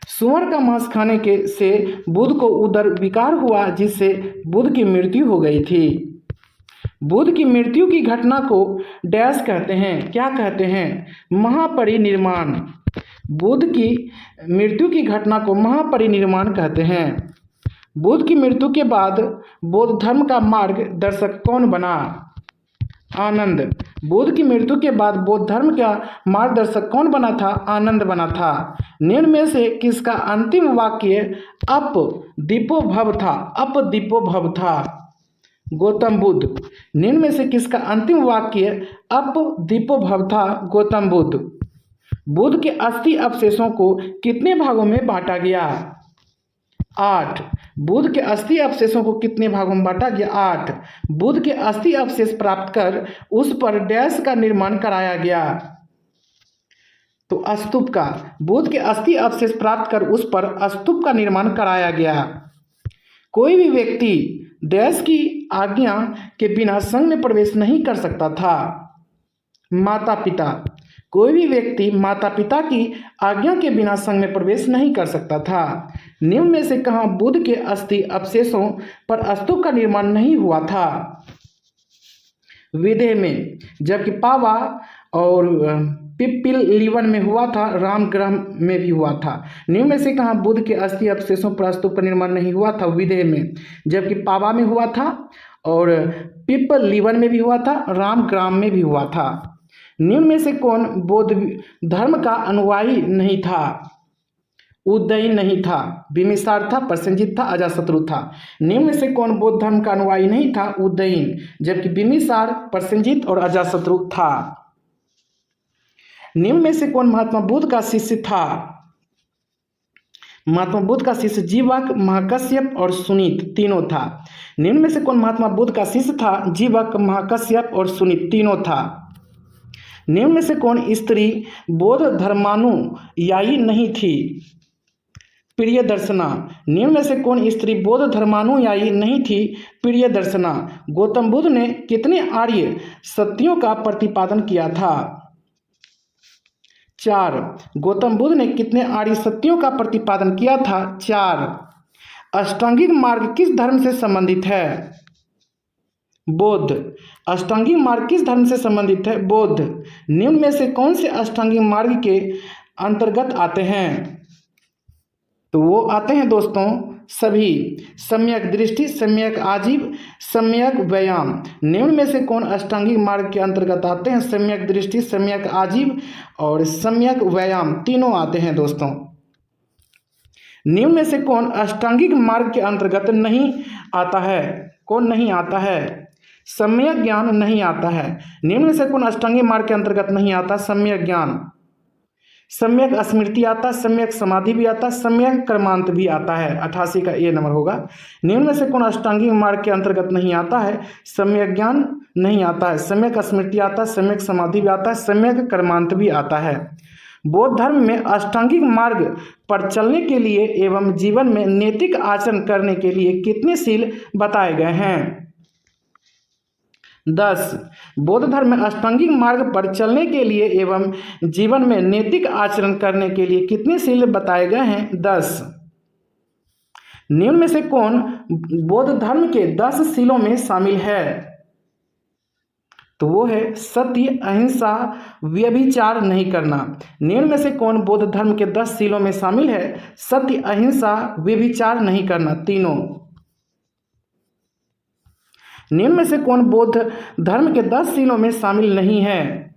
सुअर का मांस खाने से बुद्ध को उदर विकार हुआ जिससे बुद्ध की मृत्यु हो गई थी। बुद्ध की मृत्यु की घटना को डैश कहते हैं? क्या कहते हैं? महापरिनिर्वाण। बुद्ध की मृत्यु की घटना को महापरिनिर्वाण कहते हैं। बुद्ध की मृत्यु के बाद बौद्ध धर्म का मार्गदर्शक कौन बना? आनंद। बुद्ध की मृत्यु के बाद बौद्ध धर्म का मार्गदर्शक कौन बना था? आनंद बना था। निम्न में से किसका अंतिम वाक्य अप दीपो भव था? अप दीपो भव था। गौतम बुद्ध। निम्न में से किसका अंतिम वाक्य अप दीपो भव था? गौतम बुद्ध। बुध के अस्थि अवशेषों को कितने भागों में बांटा गया? 8। बुध के अस्थि अवशेषों को कितने भागों में बांटा गया? 8। बुध के अस्थि अवशेष प्राप्त कर उस पर डैश का निर्माण कराया गया? तो स्तूप का। बुध के अस्थि अवशेष प्राप्त कर उस पर स्तूप का निर्माण कराया गया। कोई भी व्यक्ति डैश की आज्ञा के बिना संघ में प्रवेश नहीं कर सकता था? माता पिता। कोई भी व्यक्ति माता पिता की आज्ञा के बिना संघ में प्रवेश नहीं कर सकता था। निम्न में से कहाँ बुध के अस्थि अवशेषों पर स्तूप का निर्माण नहीं हुआ था? विदेह में, जबकि पावा और पिप्पिलीवन में हुआ था, रामग्रह में भी हुआ था। निम्न में से कहाँ बुध के अस्थि अवशेषों पर स्तूप का निर्माण नहीं हुआ था? विदेह में, जबकि पावा में हुआ था और पिप्पलीवन में भी हुआ था, रामग्राम में भी हुआ था। निम्न में से कौन बौद्ध धर्म का अनुयायी नहीं था? उदयन नहीं था, बिम्बिसार था, प्रसेनजित था, अजातशत्रु था। निम्न में से कौन बौद्ध धर्म का अनुयायी नहीं था? उदयन, जबकि बिम्बिसार, प्रसेनजित और अजातशत्रु था। निम्न में से कौन महात्मा बुद्ध का शिष्य था? महात्मा बुद्ध का शिष्य जीवक, महाकश्यप और सुनीत तीनों था। निम्न में से कौन महात्मा बुद्ध का शिष्य था? जीवक, महाकश्यप और सुनीत तीनों था। निम्न में से कौन स्त्री बौद्ध धर्मानुयायी नहीं थी? प्रियदर्शना। निम्न में से कौन स्त्री बौद्ध धर्मानुयायी नहीं थी? प्रियदर्शना। गौतम बुद्ध ने कितने आर्य सत्यों का प्रतिपादन किया था? 4। गौतम बुद्ध ने कितने आर्य सत्यों का प्रतिपादन किया था? 4। अष्टांगिक मार्ग किस धर्म से संबंधित है? बौद्ध। अष्टांगिक मार्ग किस धर्म से संबंधित है? बौद्ध। निम्न में से कौन से अष्टांगिक मार्ग के अंतर्गत आते हैं? तो वो आते हैं दोस्तों सभी। सम्यक दृष्टि, सम्यक आजीव, सम्यक व्यायाम। निम्न में से कौन अष्टांगिक मार्ग के अंतर्गत आते हैं? सम्यक दृष्टि, सम्यक आजीव और सम्यक व्यायाम तीनों आते हैं दोस्तों। निम्न में से कौन अष्टांगिक मार्ग के अंतर्गत नहीं आता है? कौन नहीं आता है? सम्यक ज्ञान नहीं आता है। निम्न में से कौन अष्टांगिक मार्ग के अंतर्गत नहीं आता? सम्यक ज्ञान। सम्यक स्मृति आता, सम्यक समाधि भी आता, सम्यक कर्मांत भी आता है। 88 का ए नंबर होगा। निम्न में से कौन अष्टांगिक मार्ग के अंतर्गत नहीं आता है? सम्यक ज्ञान नहीं आता है, सम्यक स्मृति आता है, सम्यक समाधि भी आता है, सम्यक कर्मांत भी आता है। बौद्ध धर्म में अष्टांगिक मार्ग पर चलने के लिए एवं जीवन में नैतिक आचरण करने के लिए कितने शील बताए गए हैं? 10। बौद्ध धर्म में अष्टांगिक मार्ग पर चलने के लिए एवं जीवन में नैतिक आचरण करने के लिए कितने शील बताए गए हैं? 10। निम्न में से कौन बौद्ध धर्म के 10 शीलों में शामिल है? तो वो है सत्य, अहिंसा, व्यभिचार नहीं करना। निम्न में से कौन बौद्ध धर्म के 10 शीलों में शामिल है? सत्य, अहिंसा, व्यभिचार नहीं करना तीनों। निम्न में से कौन बौद्ध धर्म के 10 शीलों में शामिल नहीं है?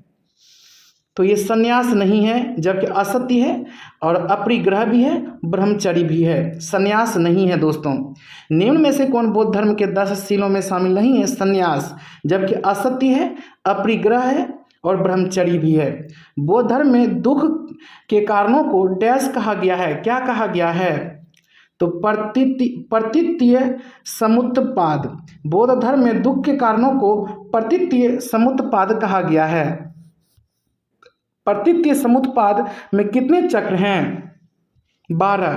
तो ये संन्यास नहीं है, जबकि असत्य है और अपरिग्रह भी है, ब्रह्मचर्य भी है, संन्यास नहीं है दोस्तों। निम्न में से कौन बौद्ध धर्म के 10 शीलों में शामिल नहीं है? संन्यास, जबकि असत्य है, अपरिग्रह है और ब्रह्मचर्य भी है। बौद्ध धर्म में दुख के कारणों को डैश कहा गया है? क्या कहा गया है? तो प्रतित्य समुत्पाद। बौद्ध धर्म में दुख के कारणों को प्रतित्य समुत्पाद कहा गया है। प्रतित्य समुत्पाद में कितने चक्र हैं? 12।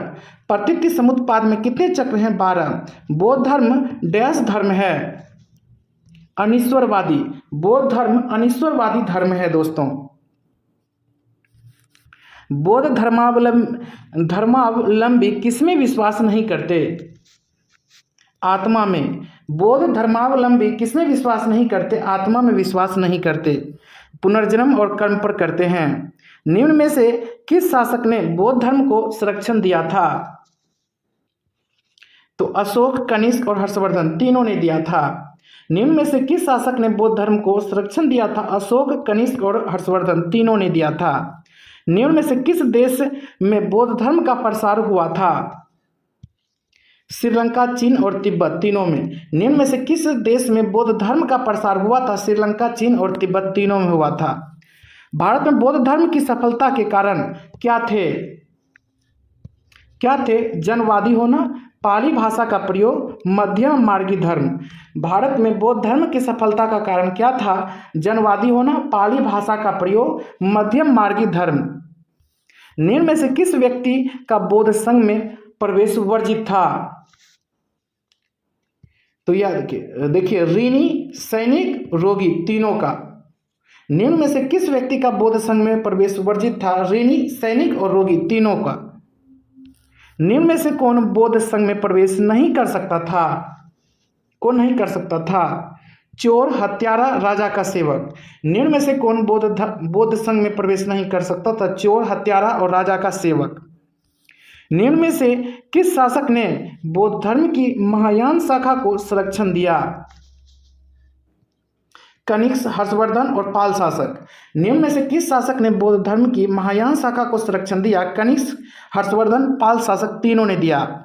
प्रतित्य समुत्पाद में कितने चक्र हैं? 12। बौद्ध धर्म डैश धर्म है? अनीश्वरवादी। बौद्ध धर्म अनीश्वरवादी धर्म है दोस्तों। बौद्ध धर्मावलंबी किसमें विश्वास नहीं करते? आत्मा में। बौद्ध धर्मावलंबी किसमें विश्वास नहीं करते? आत्मा में विश्वास नहीं करते, पुनर्जन्म और कर्म पर करते हैं। निम्न में से किस शासक ने बौद्ध धर्म को संरक्षण दिया था? तो अशोक, कनिष्क और हर्षवर्धन तीनों ने दिया था। निम्न में से किस शासक ने बौद्ध धर्म को संरक्षण दिया था? अशोक, कनिष्क और हर्षवर्धन तीनों ने दिया था। निम्न में से किस देश में बौद्ध धर्म का प्रसार हुआ था? श्रीलंका, चीन और तिब्बत तीनों में। निम्न में से किस देश में बौद्ध धर्म का प्रसार हुआ था? श्रीलंका, चीन और तिब्बत तीनों में हुआ था। भारत में बौद्ध धर्म की सफलता के कारण क्या थे? जनवादी होना, पाली भाषा का प्रयोग, मध्यम मार्गी धर्म। भारत में बौद्ध धर्म की सफलता का कारण क्या था? जनवादी होना, पाली भाषा का प्रयोग, मध्यम मार्गी धर्म। निम्न में से किस व्यक्ति का बौद्ध संघ में प्रवेश वर्जित था? तो यह देखिए ऋणी, सैनिक, रोगी, तीनों का। निम्न में से किस व्यक्ति का बौद्ध संघ में प्रवेश वर्जित था? ऋणी, सैनिक और रोगी, तीनों का। निम्न में से कौन बौद्ध संघ में प्रवेश नहीं कर सकता था? कौन नहीं कर सकता था? चोर, हत्यारा, राजा का सेवक। निम्न में से कौन बौद्ध संघ में प्रवेश नहीं कर सकता था? चोर, हत्यारा और राजा का सेवक। निम्न में से किस शासक ने बौद्ध धर्म की महायान शाखा को संरक्षण दिया? कनिष्क, हर्षवर्धन और पाल शासक। निम्न में से किस शासक ने बौद्ध धर्म की महायान शाखा को संरक्षण दिया? कनिष्क, हर्षवर्धन, पाल शासक तीनों ने दिया।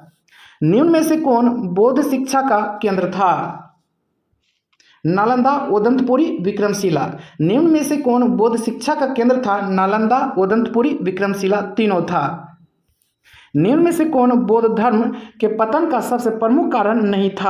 निम्न में से कौन बौद्ध शिक्षा का केंद्र था? नालंदा, ओदंतपुरी, विक्रमशिला। निम्न में से कौन बौद्ध शिक्षा का केंद्र था? नालंदा, ओदंतपुरी, विक्रमशिला तीनों था। निम्न में से कौन बौद्ध धर्म के पतन का सबसे प्रमुख कारण नहीं था?